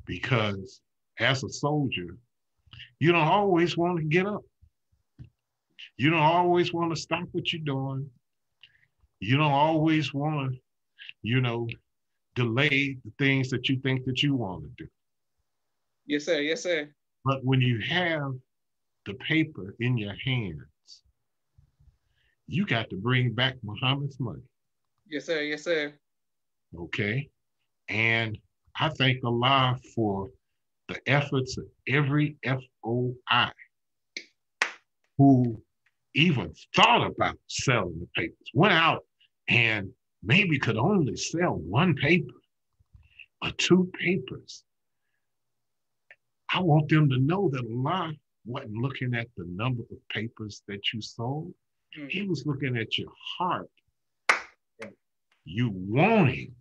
because as a soldier, you don't always want to get up. You don't always want to stop what you're doing. You don't always want to, delay the things that you think that you want to do. Yes, sir. Yes, sir. But when you have the paper in your hands, you got to bring back Muhammad's money. Yes, sir. Yes, sir. Okay. And I thank Allah for the efforts of every FOI who even thought about selling the papers, went out and maybe could only sell one paper or two papers. I want them to know that Allah wasn't looking at the number of papers that you sold. He was looking at your heart, you wanting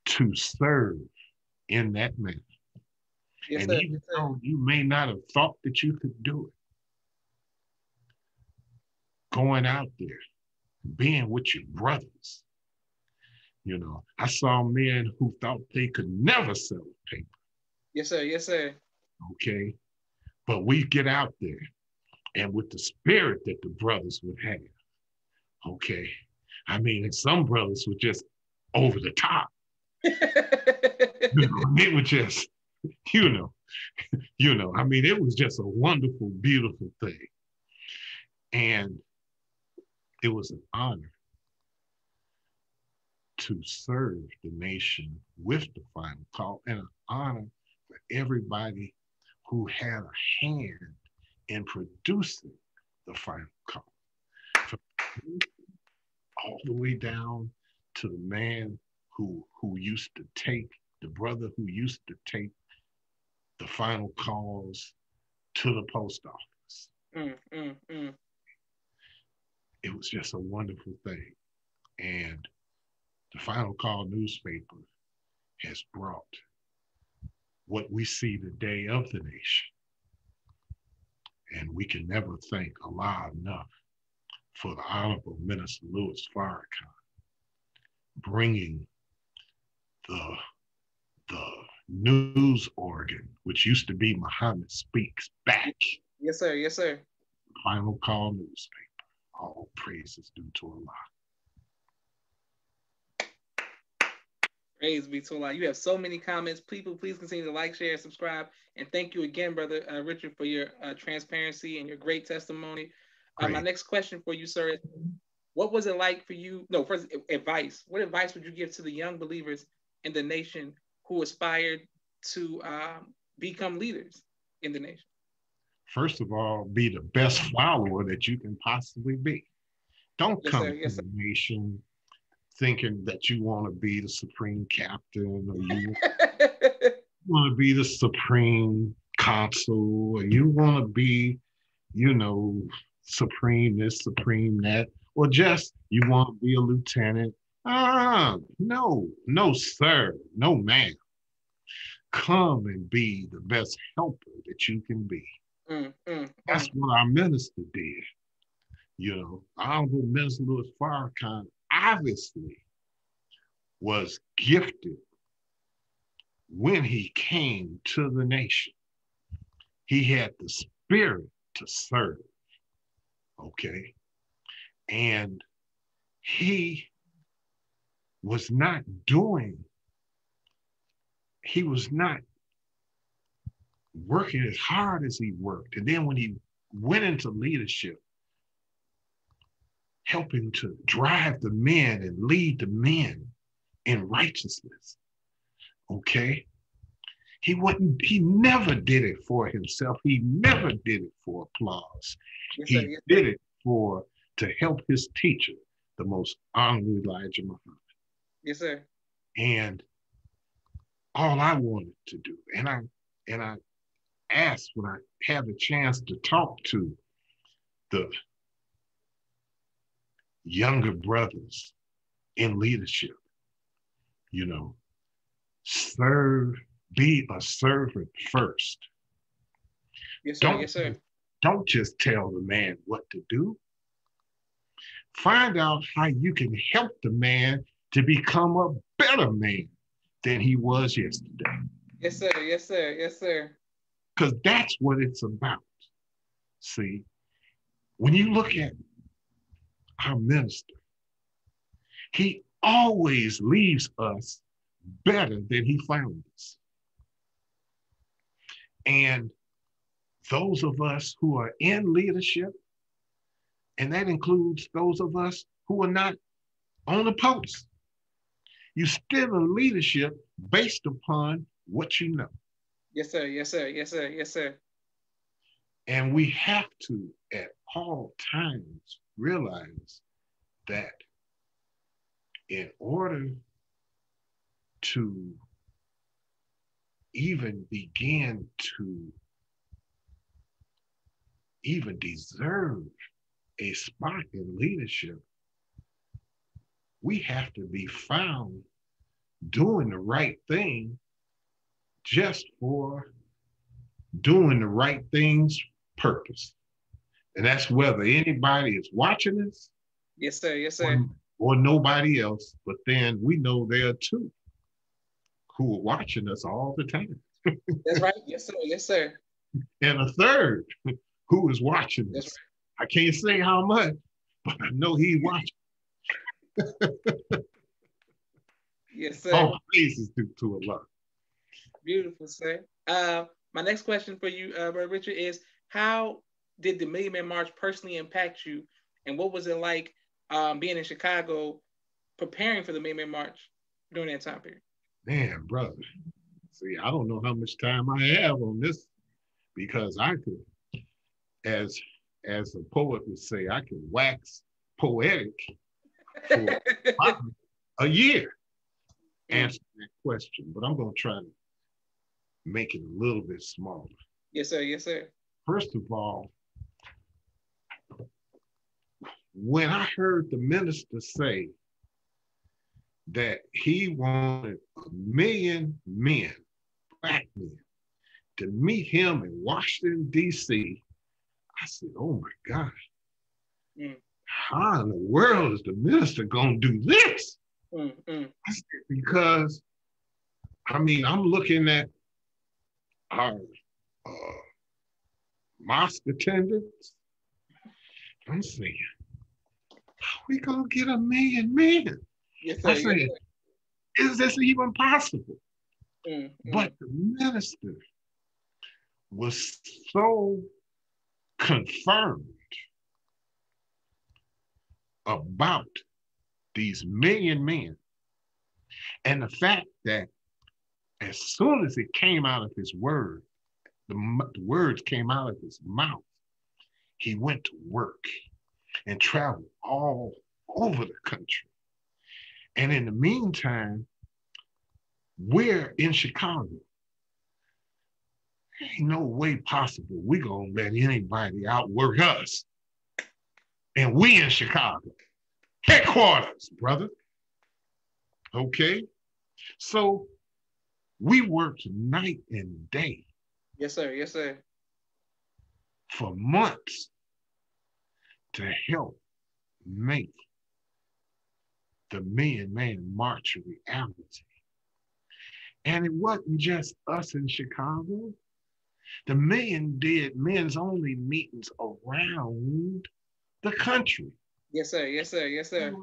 to serve in that manner. Yes, and sir. Even though you may not have thought that you could do it, going out there, being with your brothers. I saw men who thought they could never sell paper. Yes, sir. Yes, sir. Okay. But we get out there, and with the spirit that the brothers would have, okay. I mean, some brothers were just over the top. They were just, I mean, it was just a wonderful, beautiful thing. And it was an honor to serve the nation with the final call, and an honor for everybody who had a hand in producing the final call. From all the way down to the man who used to take, the brother who used to take the final calls to the post office. It was just a wonderful thing. And the Final Call newspaper has brought what we see today of the nation. And we can never thank Allah enough for the Honorable Minister Louis Farrakhan bringing the news organ, which used to be Muhammad Speaks, back. Yes, sir. Yes, sir. Final Call newspaper. All praises due to Allah. Praise be to Allah. You have so many comments. People, please continue to like, share, subscribe. And thank you again, Brother Richard, for your transparency and your great testimony. My next question for you, sir, is what was it like for you? No, first, advice. What advice would you give to the young believers in the nation who aspired to become leaders in the nation? First of all, be the best follower that you can possibly be. Don't come to the nation thinking that you want to be the supreme captain, or you want to be the supreme consul, or you want to be, supreme this, supreme that, or just you want to be a lieutenant. No, sir, no, ma'am. Come and be the best helper that you can be. That's what our minister did. Honorable Minister Louis Farrakhan obviously was gifted when he came to the nation. He had the spirit to serve, okay? And he was not working as hard as he worked. And then when he went into leadership, helping to drive the men and lead the men in righteousness. Okay? He never did it for himself. He never did it for applause. Yes, sir. He Yes, did sir. it to help his teacher, the most honorable Elijah Muhammad. Yes, sir. And all I wanted to do, and I asked when I had the chance to talk to the younger brothers in leadership, you know, serve, be a servant first. Yes, sir. Don't, Yes, sir. don't just tell the man what to do. Find out how you can help the man to become a better man than he was yesterday. Yes, sir. Yes, sir. Yes, sir. Because that's what it's about. See, when you look at our minister, he always leaves us better than he found us. And those of us who are in leadership, and that includes those of us who are not on the post, you're still in leadership based upon what you know. Yes, sir. Yes, sir. Yes, sir. Yes, sir. And we have to, at all times, realize that in order to even begin to even deserve a spot in leadership, we have to be found doing the right thing just for doing the right thing's purpose. And that's whether anybody is watching us Yes, sir. Yes, sir. or nobody else. But then we know there are two who are watching us all the time. That's right. Yes, sir. Yes, sir. And a third who is watching That's us. right. I can't say how much, but I know he's watching. Yes, sir. All praises to Allah. Beautiful, sir. My next question for you, Brother Richard, is how did the Million Man March personally impact you, and what was it like being in Chicago, preparing for the Million Man March during that time period? Man, brother. See, I don't know how much time I have on this because I could, as a poet would say, I could wax poetic for a year answering that question, but I'm going to try to make it a little bit smaller. Yes, sir. Yes, sir. First of all, when I heard the minister say that he wanted 1,000,000 men, black men, to meet him in Washington, D.C., I said, oh my God, how in the world is the minister going to do this? I said, because, I mean, I'm looking at our mosque attendants. I'm saying, how are we going to get 1,000,000 men? Yes, sir. I said, yes, sir. is this even possible? But the minister was so confirmed about these 1,000,000 men and the fact that as soon as it came out of his word, the words came out of his mouth, he went to work and traveled all over the country. And in the meantime, we're in Chicago. Ain't no way possible we're going to let anybody outwork us. And we in Chicago. Headquarters, brother. Okay? So we worked night and day. Yes, sir. Yes, sir. For months to help make the Million Man March a reality. And it wasn't just us in Chicago. The Million did men's only meetings around the country. Yes, sir. Yes, sir. Yes, sir.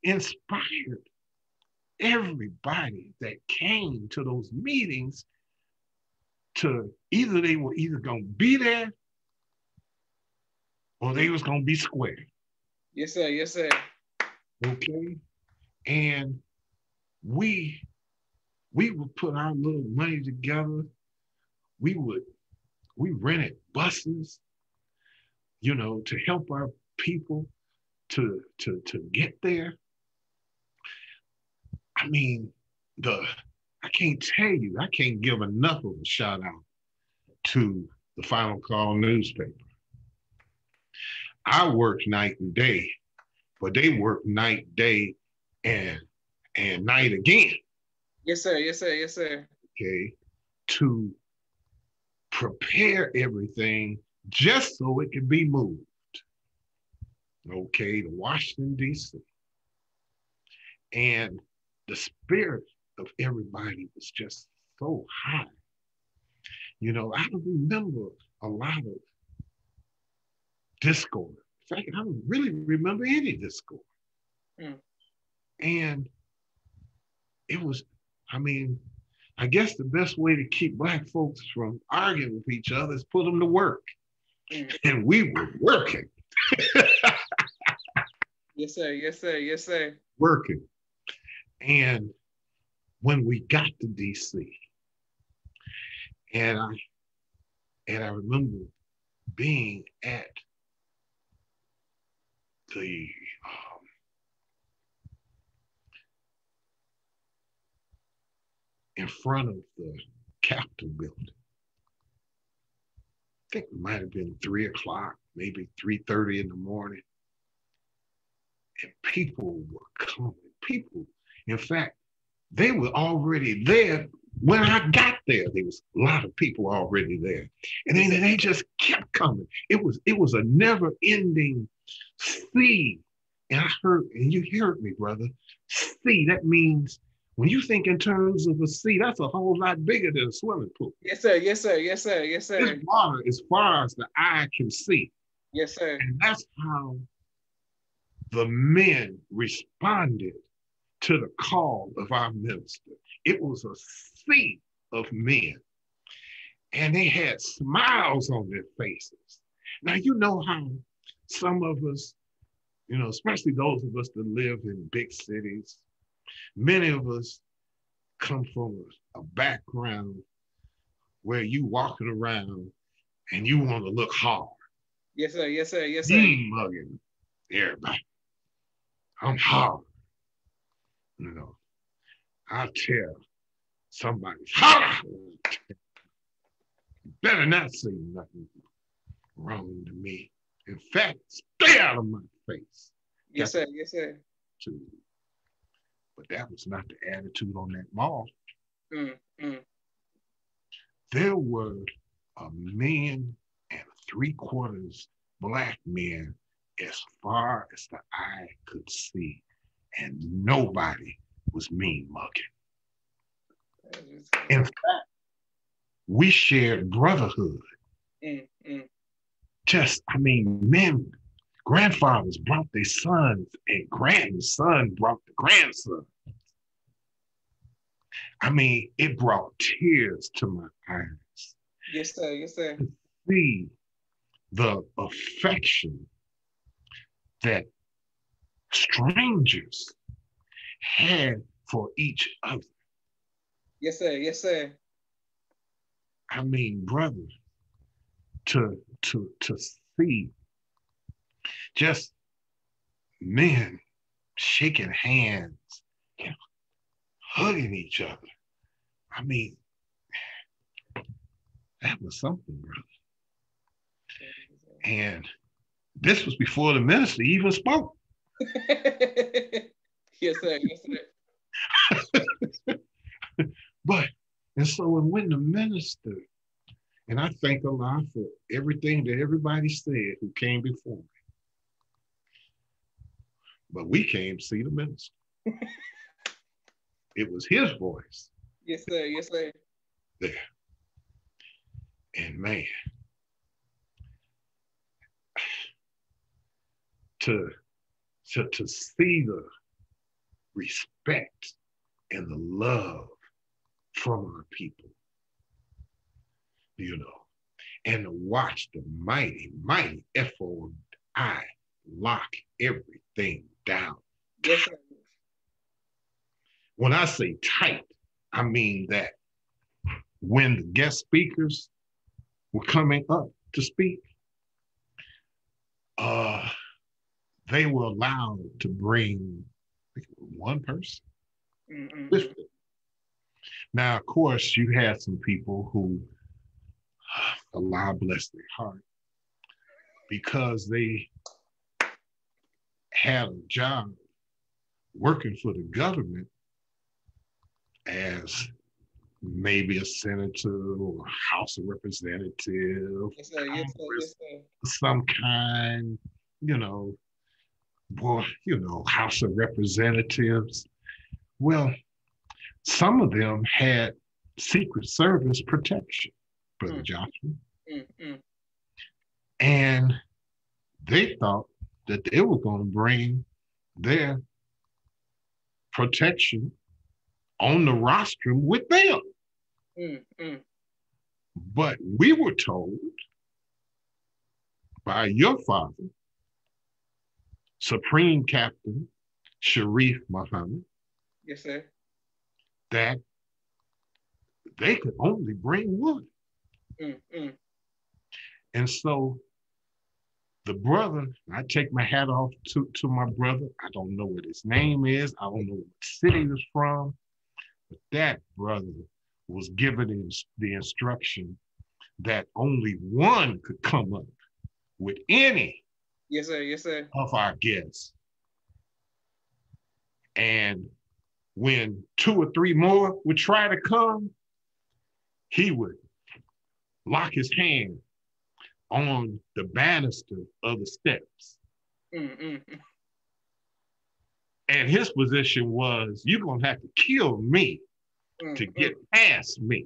Inspired everybody that came to those meetings to they were either going to be there or they was going to be square. Yes, sir. Yes, sir. Okay. And we would put our little money together. We would we rented buses, to help our people to get there. I mean, I can't tell you, I can't give enough of a shout out to the Final Call newspaper. I worked night and day, but they worked night, day, and night again. Yes, sir. Yes, sir. Yes, sir. Okay, to prepare everything just so it could be moved. Okay, to Washington, D.C. And the spirit of everybody was just so high. I don't remember a lot of discord. In fact, I don't really remember any discord. Mm. And it was, I guess the best way to keep Black folks from arguing with each other is put them to work. Mm. And we were working. Yes, sir. Yes, sir. Yes, sir. Working. And when we got to DC, and I remember being at the in front of the Capitol building. I think it might have been 3 o'clock, maybe 3:30 in the morning. And people were coming. People, in fact, they were already there. When I got there, there was a lot of people already there. And then they just kept coming. It was a never-ending sea. And I heard, and you heard me, brother, sea, that means when you think in terms of a sea, that's a whole lot bigger than a swimming pool. Yes, sir. Yes, sir. Yes, sir. Yes, sir. This water as far as the eye can see. Yes, sir. And that's how the men responded to the call of our minister. It was a sea of men. And they had smiles on their faces. Now, you know how some of us, especially those of us that live in big cities, many of us come from a background where you walking around and you want to look hard. Yes, sir. Yes, sir. Yes, sir. Mugging everybody. I'm hard. I'll tell somebody's hard. You better not say nothing wrong to me. In fact, stay out of my face. Yes, sir. Yes, sir. But that was not the attitude on that mall. There were 1.75 million Black men as far as the eye could see, and nobody was mean mugging. In fact, we shared brotherhood. Men, grandfathers brought their sons, and grandson brought the grandson. It brought tears to my eyes. Yes, sir. Yes, sir. To see the affection that strangers had for each other. Yes, sir. Yes, sir. Brother, to see just men shaking hands, hugging each other. That was something, brother. And this was before the minister even spoke. Yes, sir. Yes, sir. And so when the minister, and I thank Allah for everything that everybody said who came before me. But we came to see the minister. It was his voice. Yes, sir. Yes, sir. There. And man, to see the respect and the love from our people, and to watch the mighty, mighty FOI lock everything down. Yes, sir. When I say tight, I mean that when the guest speakers were coming up to speak, uh, they were allowed to bring one person with them. Now, of course, you had some people who, Allah bless their heart, because they had a job working for the government as maybe a senator or a House of Representative, Yes, sir. Yes, sir. Yes, sir. some kind, House of Representatives. Well, some of them had Secret Service protection, Brother Joshua. And they thought that they were going to bring their protection on the rostrum with them. But we were told by your father, Supreme Captain Sharif Muhammad, yes, sir, that they could only bring one. And so the brother, I take my hat off to my brother. I don't know what his name is. I don't know what city he was from. But that brother was given the instruction that only one could come up with any yes, sir, yes, sir, of our guests. And when 2 or 3 more would try to come, he would lock his hand on the banister of the steps. And his position was, you're going to have to kill me to get past me.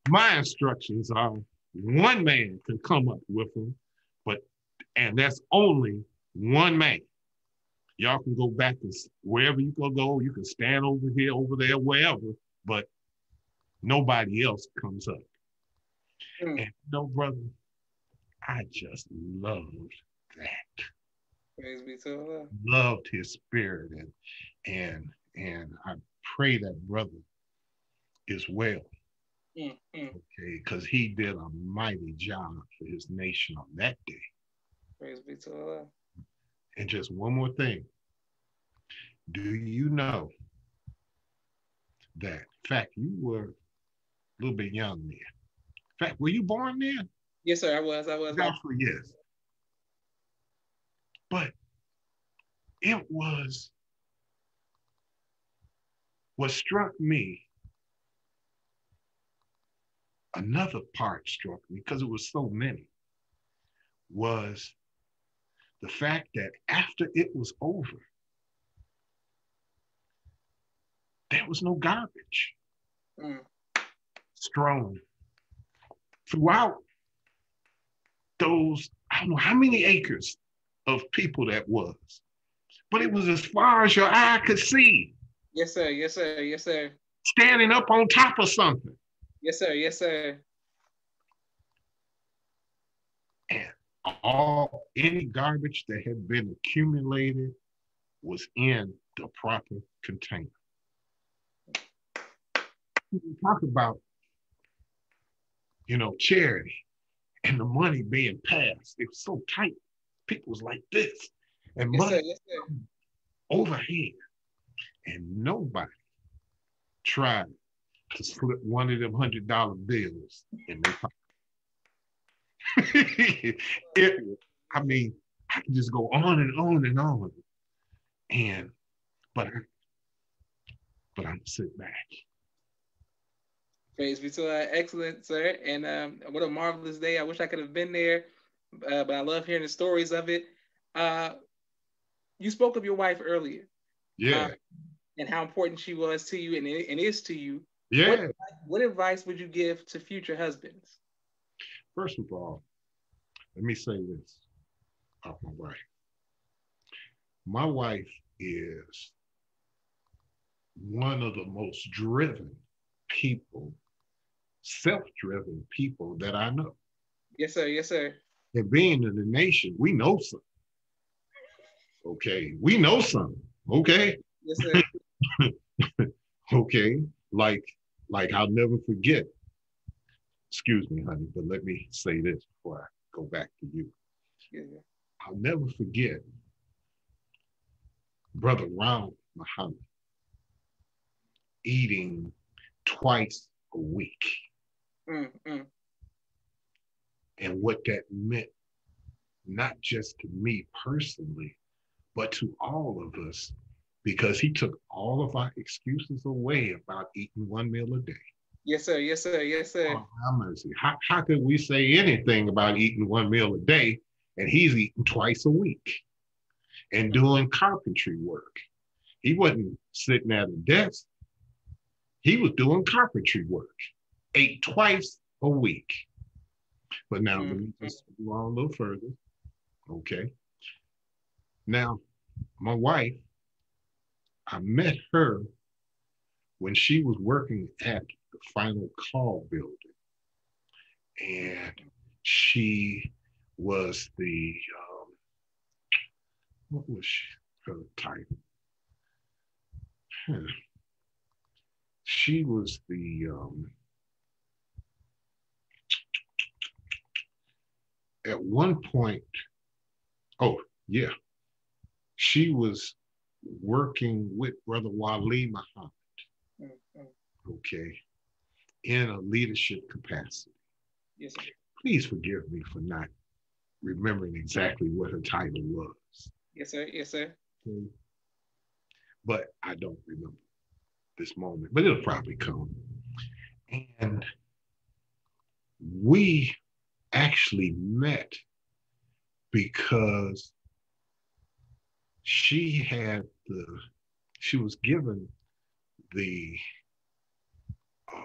My instructions are one man can come up with him, and that's only one man. Y'all can go back to wherever you can go. You can stand over here, over there, wherever, but nobody else comes up. And brother, I just loved that. Praise be to Allah. Loved his spirit, and I pray that brother is well. Okay, because he did a mighty job for his nation on that day. Praise be to Allah. And just one more thing. Do you know that, in fact, you were a little bit young then? In fact, were you born then? Yes, sir, I was. Joshua, yes. But it was, what struck me, another part struck me, because it was so many, was the fact that after it was over, there was no garbage strewn throughout those, I don't know how many acres of people that was, but it was as far as your eye could see. Yes, sir, yes, sir, yes, sir. Standing up on top of something. Yes, sir, yes, sir. And any garbage that had been accumulated was in the proper container. We talk about, charity and the money being passed. It was so tight. People was like this. And yes, money sir, yes, sir. overhead. And nobody tried to slip one of them $100 bills in their pocket. I can just go on and on and on. But I'm gonna sit back. Praise be to Allah. Excellent, sir. And what a marvelous day. I wish I could have been there, but I love hearing the stories of it. You spoke of your wife earlier. Yeah. And how important she was to you and is to you. Yeah. What advice would you give to future husbands? First of all, let me say this about my wife. My wife is one of the most driven people, self-driven people that I know. Yes, sir. Yes, sir. And being in the nation, we know something. Okay, we know something. Okay, Yes, sir. okay, like I'll never forget. Excuse me, honey, but let me say this before I go back to you. Yeah, yeah. I'll never forget Brother Ram Muhammad eating twice a week Mm. and what that meant, not just to me personally, but to all of us, because he took all of our excuses away about eating one meal a day. Yes, sir. Yes, sir. Yes, sir. Oh, have mercy. How could we say anything about eating one meal a day and he's eating twice a week and doing carpentry work? He wasn't sitting at a desk. He was doing carpentry work, ate twice a week. But now let me just move on a little further. Okay. Now, my wife, I met her when she was working at the Final Call building. And she was what was her title? Huh. She was at one point, oh, yeah, she was working with Brother Wali Muhammad, okay, in a leadership capacity. Yes, sir. Please forgive me for not remembering exactly what her title was. Yes, sir. Yes, sir. Okay. But I don't remember this moment, but it'll probably come. And we actually met because she was given the um,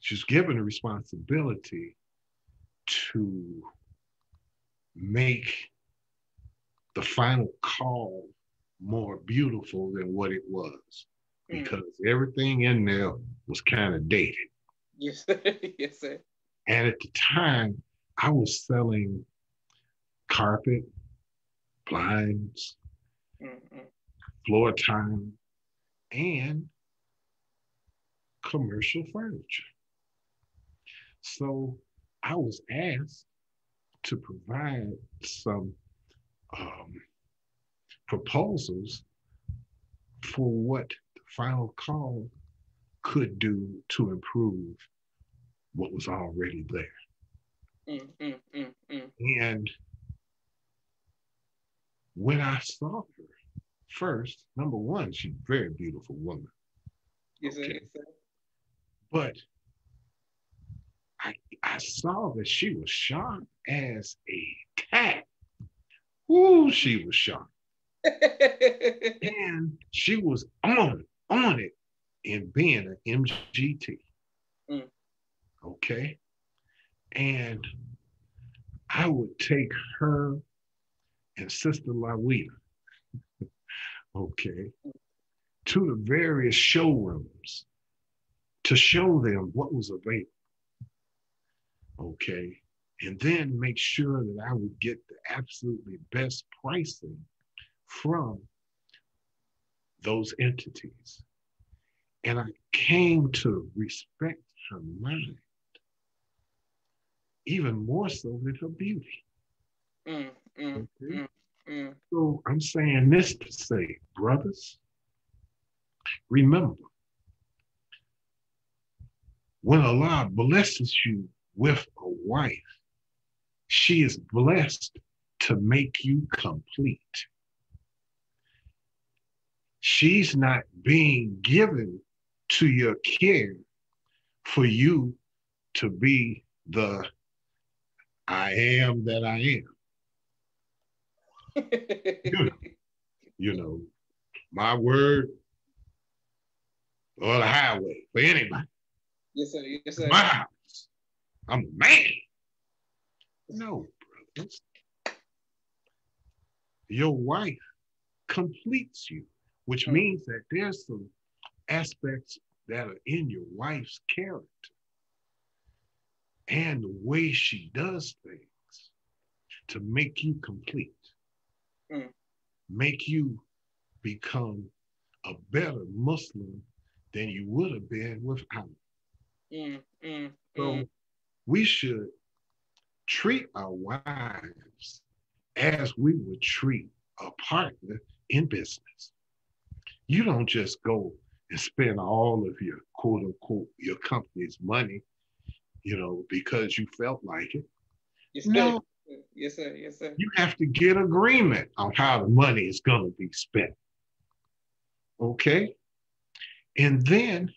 she was given a responsibility to make the final call more beautiful than what it was, because everything in there was kind of dated. Yes, sir. Yes, sir. And at the time, I was selling carpet, blinds, floor tile, and commercial furniture. So I was asked to provide some um, proposals for what the final call could do to improve what was already there. And when I saw her first, number one, she's a very beautiful woman. Yes, sir. Yes, sir. But I saw that she was sharp as a tack. Ooh, she was sharp. And she was on it in being an MGT. Okay. And I would take her and Sister Lawita, okay, to the various showrooms to show them what was available. Okay. And then make sure that I would get the absolutely best pricing from those entities. And I came to respect her mind even more so than her beauty. Okay? So I'm saying this to say, brothers, remember, when Allah blesses you with a wife, she is blessed to make you complete. She's not being given to your care for you to be the I am that I am. You know, my word or the highway for anybody. Yes, sir. Yes, sir. My house. I'm a man. No, brothers. Your wife completes you, which means that there's some aspects that are in your wife's character and the way she does things to make you complete, Mm. make you become a better Muslim than you would have been without. Mm. Mm. Mm. So we should treat our wives as we would treat a partner in business. You don't just go and spend all of your quote unquote your company's money, because you felt like it. Yes, sir. No, Yes, sir. Yes, sir. you have to get agreement on how the money is going to be spent. Okay. And then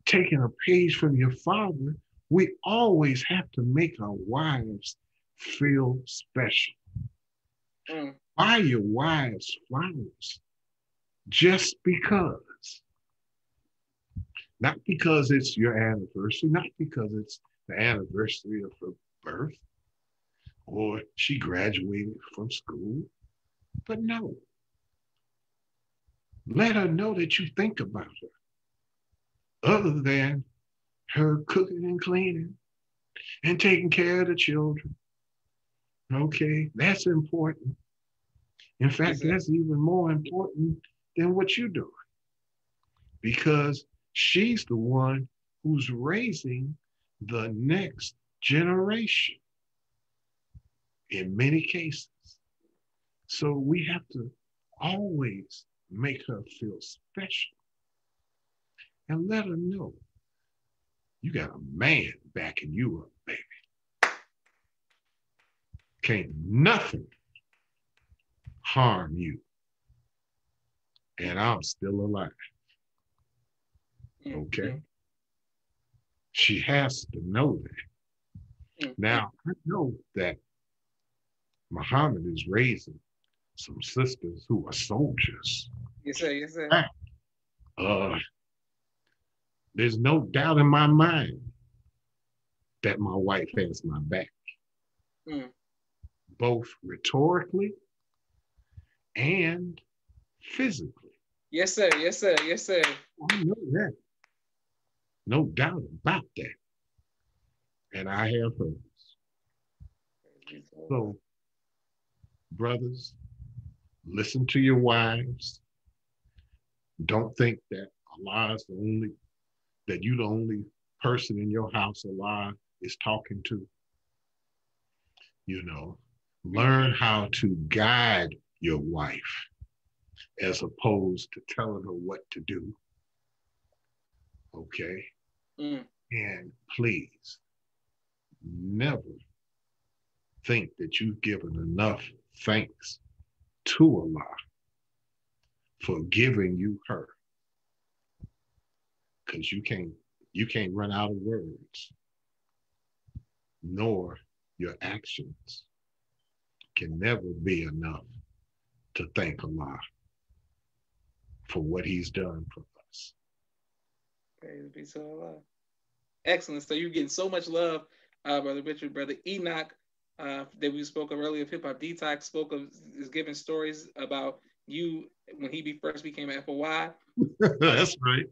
taking a page from your father, we always have to make our wives feel special. Mm. Buy your wives flowers just because. Not because it's your anniversary, not because it's the anniversary of her birth or she graduated from school, but no. Let her know that you think about her, other than her cooking and cleaning and taking care of the children. Okay, that's important. In Yes, fact, sir. that's even more important than what you're doing because she's the one who's raising the next generation in many cases. So we have to always make her feel special and let her know you got a man backing you up, baby. Can't nothing harm you. And I'm still alive. Mm. Okay. Mm. She has to know that. Mm. Now, I know that Muhammad is raising some sisters who are soldiers. Yes, sir. Yes, sir. Uh, there's no doubt in my mind that my wife has my back, Mm. both rhetorically and physically. Yes, sir. Yes, sir. Yes, sir. I know that. No doubt about that. And I have hers. So, brothers, listen to your wives. Don't think that Allah is the only, that you the only person in your house Allah is talking to. You know, learn how to guide your wife as opposed to telling her what to do. Okay. Mm. And please never think that you've given enough thanks to Allah for giving you her. Because you can't run out of words, nor your actions can never be enough to thank Allah for what He's done for us. Praise be to Allah. Excellent. So you're getting so much love, Brother Richard. Brother Enoch, that we spoke of earlier, of Hip Hop Detox, spoke of, is giving stories about you when he first became FOY. That's right.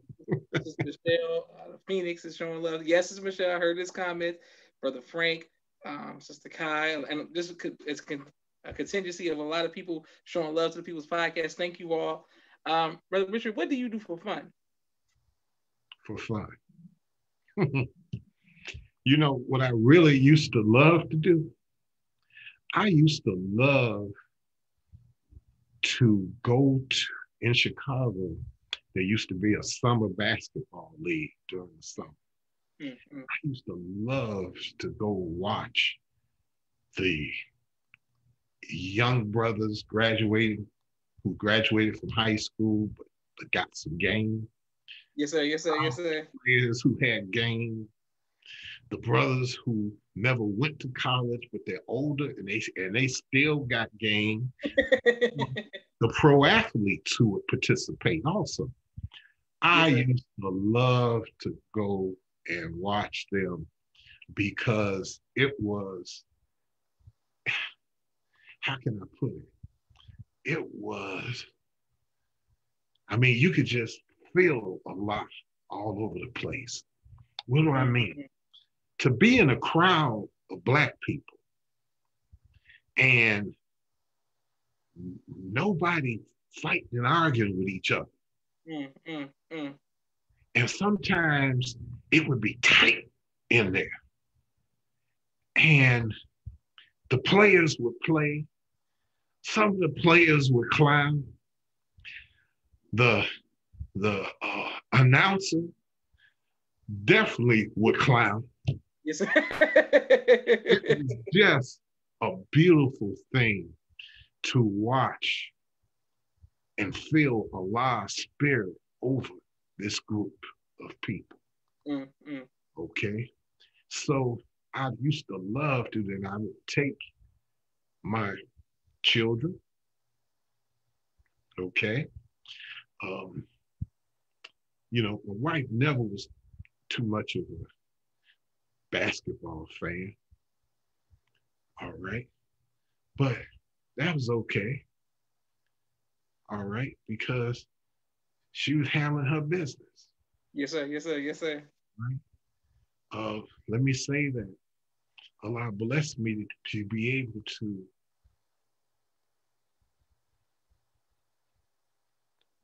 Sister Michelle, Phoenix is showing love. Yes, Sister Michelle, I heard this comment. Brother Frank, Sister Kyle, and this is a contingency of a lot of people showing love to the people's podcast. Thank you all. Brother Richard, what do you do for fun? For fun. You know what I really used to love to do? I used to love to go to, in Chicago, there used to be a summer basketball league during the summer. Mm-hmm. I used to love to go watch the young brothers who graduated from high school but got some game. Yes, sir. Yes, sir. Yes, sir. Players who had game. The brothers who never went to college but they're older and they still got game. The pro athletes who would participate also. I used to love to go and watch them because it was, how can I put it? It was, I mean, you could just feel a lot all over the place. What do I mean? To be in a crowd of Black people and nobody fighting and arguing with each other. Mm, mm, mm. And sometimes it would be tight in there. And the players would play. Some of the players would clown. The announcer definitely would clown. Yes. It was just a beautiful thing to watch and feel Allah's spirit over this group of people. Mm, mm. Okay. So I used to love to that. I would take my children, okay. Um, my wife never was too much of a basketball fan. All right. But that was okay. All right. Because she was handling her business. Yes, sir. Yes, sir. Yes, sir. Right. Let me say that Allah blessed me to be able to,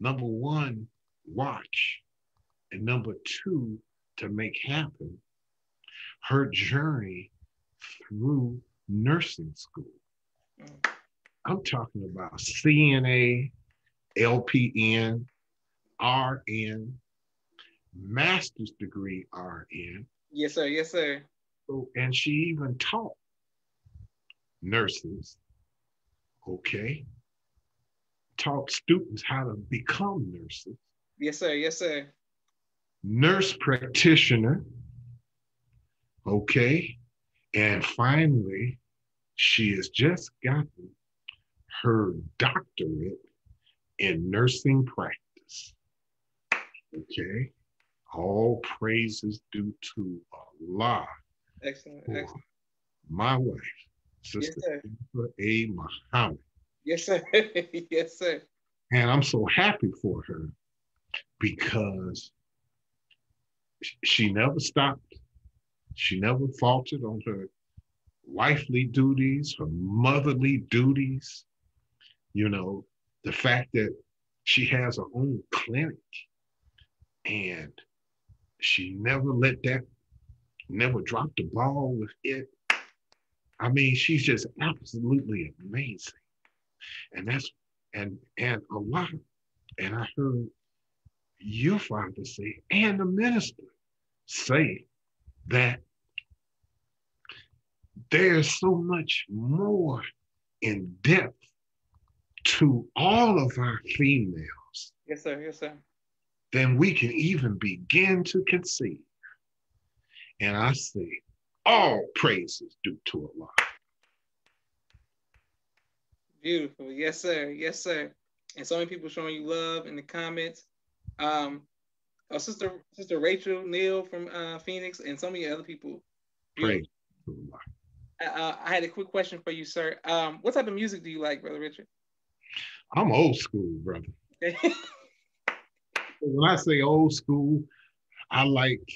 number one, watch, and number two, to make happen her journey through nursing school. Mm. I'm talking about CNA, LPN, RN, master's degree RN. Yes, sir. Yes, sir. So, and she even taught nurses, okay, taught students how to become nurses. Yes, sir. Yes, sir. Nurse practitioner, okay, and finally, she has just gotten her doctorate in nursing practice. Okay. All praises due to Allah. Excellent. For Excellent. my wife, Yes, Sister sir. A. Muhammad. Yes, sir. Yes, sir. And I'm so happy for her because she never stopped. She never faltered on her wifely duties, her motherly duties. The fact that she has her own clinic and she never dropped the ball with it. I mean, she's just absolutely amazing. And and a lot. And I heard your father say, and the minister say that there's so much more in depth to all of our females. Yes, sir. Yes, sir. Than we can even begin to conceive. And I say, all praises due to Allah. Beautiful. Yes, sir. Yes, sir. And so many people showing you love in the comments. Sister Rachel Neal from Phoenix, and so many other people. Praise to Allah. I had a quick question for you, sir. What type of music do you like, Brother Richard? I'm old school, brother. When I say old school, I like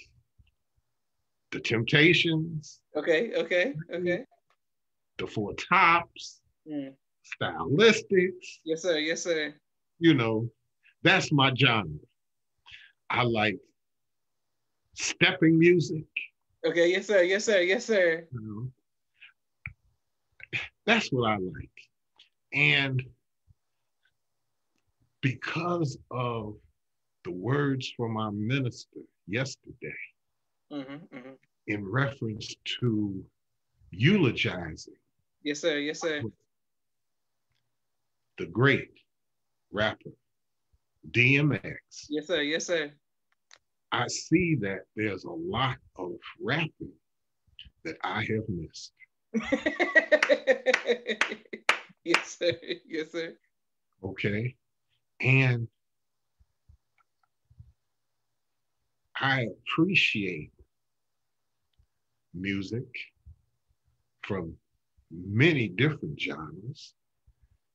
the Temptations. Okay. The Four Tops. Stylistics. Yes, sir. Yes, sir. That's my genre. I like stepping music. Okay. Yes, sir. Yes, sir. Yes, sir. That's what I like. And because of the words from our minister yesterday, in reference to eulogizing. Yes, sir. Yes, sir. The great rapper, DMX. Yes, sir. Yes, sir. I see that there's a lot of rapping that I have missed. Yes, sir. Yes, sir. Okay. And I appreciate music from many different genres,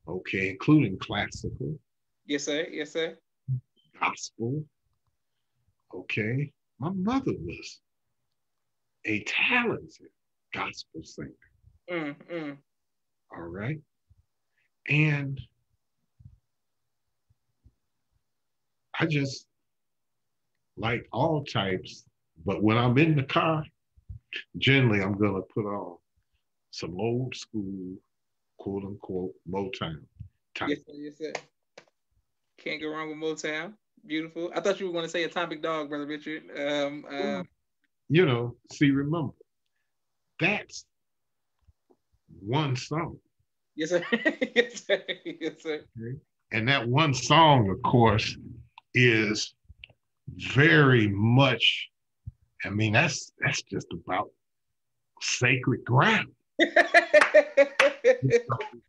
okay, including classical. Yes, sir. Yes, sir. Gospel. Okay. My mother was a talented gospel singer. All right. And I just like all types, but when I'm in the car, generally I'm gonna put on some old school, quote unquote, Motown Yes, type. sir. Yes, sir. Can't go wrong with Motown. Beautiful. I thought you were going to say Atomic Dog, Brother Richard. Well, you know, see, remember, that's one song. Yes, sir. Yes, sir. Yes, sir. Okay? And that one song, of course, is very much, I mean, that's just about sacred ground. Those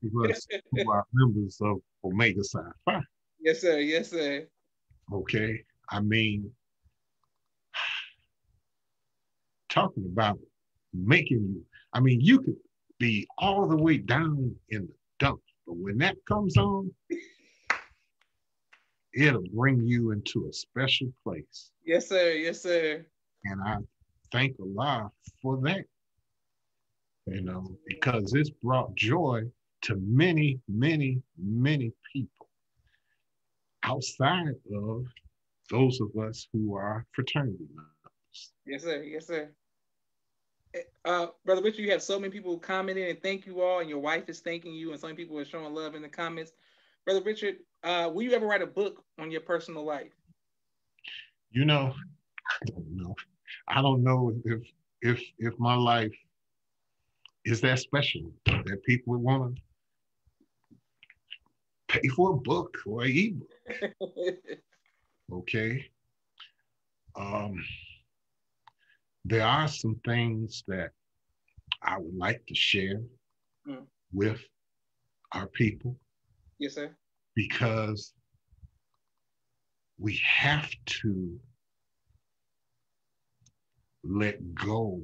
of us who are members of Omega Psi Phi. Yes, sir. Yes, sir. Okay. I mean, talking about making you, I mean, you could be all the way down in the dumps, but when that comes on, it'll bring you into a special place. Yes, sir. Yes, sir. And I thank Allah for that, because it's brought joy to many, many, many people outside of those of us who are fraternity members. Yes, sir. Yes, sir. Brother Richard, you have so many people commenting and thank you all, and your wife is thanking you, and some people are showing love in the comments. Brother Richard, will you ever write a book on your personal life? You know, I don't know. I don't know if my life is that special that people would want to pay for a book or an ebook. Okay. Um, there are some things that I would like to share with our people. Yes, sir. Because we have to let go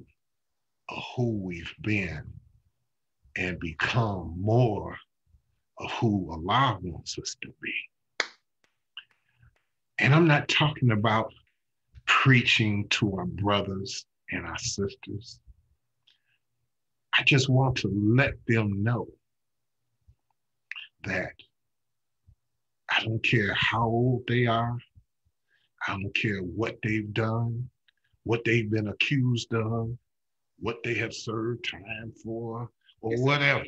of who we've been and become more of who Allah wants us to be. And I'm not talking about preaching to our brothers and our sisters. I just want to let them know that I don't care how old they are. I don't care what they've done, what they've been accused of, what they have served time for, or yes, whatever.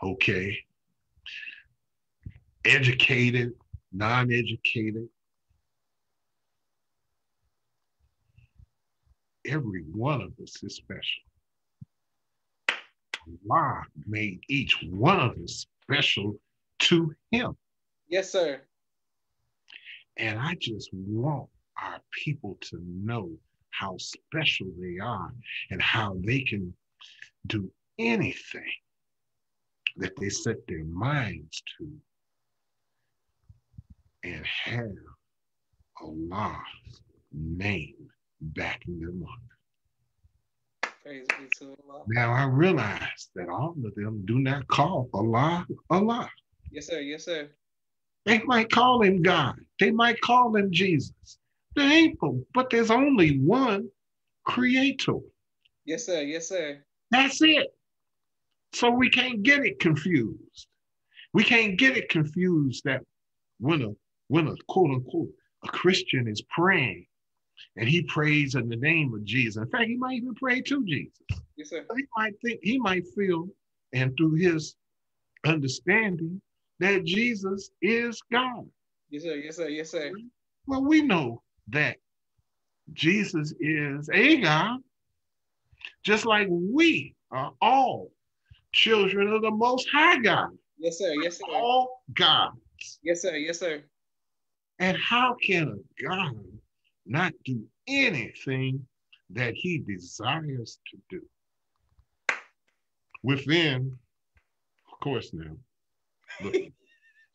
Okay. Educated, non-educated. Every one of us is special. Allah made each one of us special to him. Yes, sir. And I just want our people to know how special they are and how they can do anything that they set their minds to and have Allah's name backing them up. Praise be to Allah. Now I realize that all of them do not call Allah Allah. Yes, sir. Yes, sir. They might call him God. They might call him Jesus. They ain't, but there's only one creator. Yes, sir. Yes, sir. That's it. So we can't get it confused. We can't get it confused that when a quote unquote a Christian is praying and he prays in the name of Jesus. In fact, he might even pray to Jesus. Yes, sir. He might feel, and through his understanding, that Jesus is God. Yes, sir. Yes, sir. Yes, sir. Well, we know that Jesus is a God, just like we are all children of the Most High God. Yes, sir. Yes, sir. All gods. Yes, sir. Yes, sir. And how can a God not do anything that he desires to do? Within, of course now, look,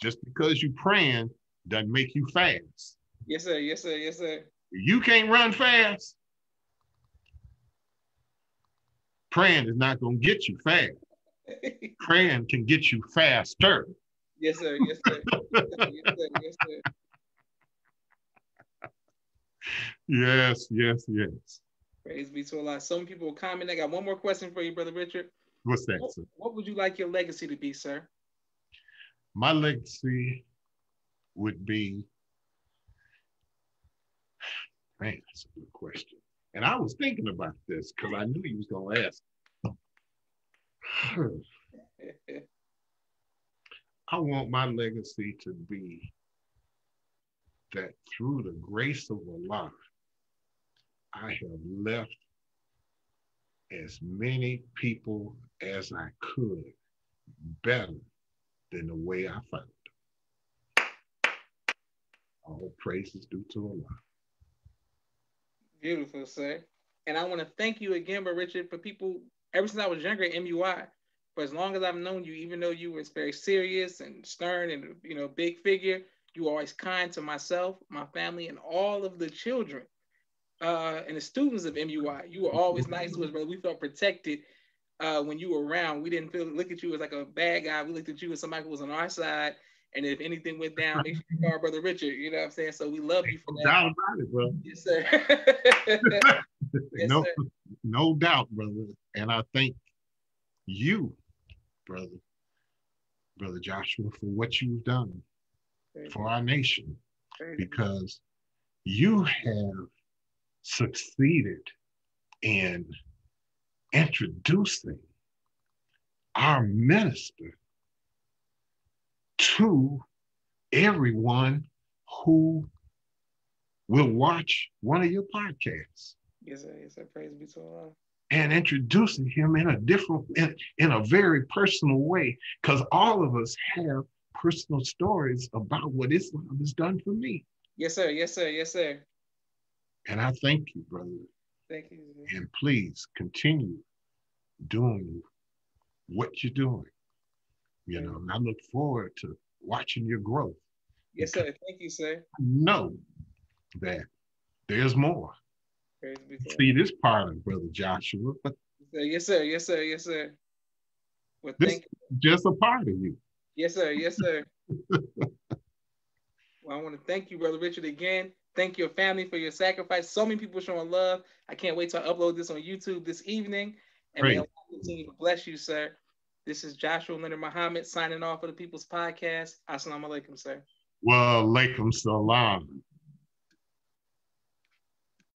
just because you're praying doesn't make you fast. Yes, sir. Yes, sir. Yes, sir. You can't run fast. Praying is not going to get you fast. Praying can get you faster. Yes, sir. Yes, sir. Yes, sir. Yes, sir. Yes, yes, yes. Praise be to Allah. Some people comment. I got one more question for you, Brother Richard. What's that, sir? What would you like your legacy to be, sir? My legacy would be, man, that's a good question. And I was thinking about this because I knew you was going to ask. I want my legacy to be that through the grace of Allah, I have left as many people as I could better than the way I found them. All praises due to Allah. Beautiful, sir. And I want to thank you again, but Richard, for people ever since I was younger at MUI, for as long as I've known you, even though you were very serious and stern and big figure, you were always kind to myself, my family, and all of the children and the students of MUI. You were always nice to us, brother. We felt protected when you were around. We didn't look at you as like a bad guy. We looked at you as somebody who was on our side. And if anything went down, make sure you call Brother Richard. You know what I'm saying? So we love you for that. No doubt about it, brother. Yes, sir. Yes, no, sir. no doubt, brother. And I thank you, brother Joshua, for what you've done for our nation, because you have succeeded in introducing our minister to everyone who will watch one of your podcasts. Yes, sir. Yes, sir. Praise be to Allah. And introducing him in a very personal way, because all of us have personal stories about what Islam has done for me. Yes, sir. Yes, sir. Yes, sir. And I thank you, brother. Thank you. And please continue doing what you're doing. And I look forward to watching your growth. Yes, sir. Thank you, sir. I know that there's more. See this part of Brother Joshua. Yes, sir. Yes, sir. Yes, sir. Well, this is just a part of you. Yes, sir. Yes, sir. Well, I want to thank you, Brother Richard, again. Thank your family for your sacrifice. So many people showing love. I can't wait to upload this on YouTube this evening. And may Allah continue to bless you, sir. This is Joshua Leonard Muhammad signing off for the People's Podcast. Assalamu alaikum, sir. Wa alaikum salam.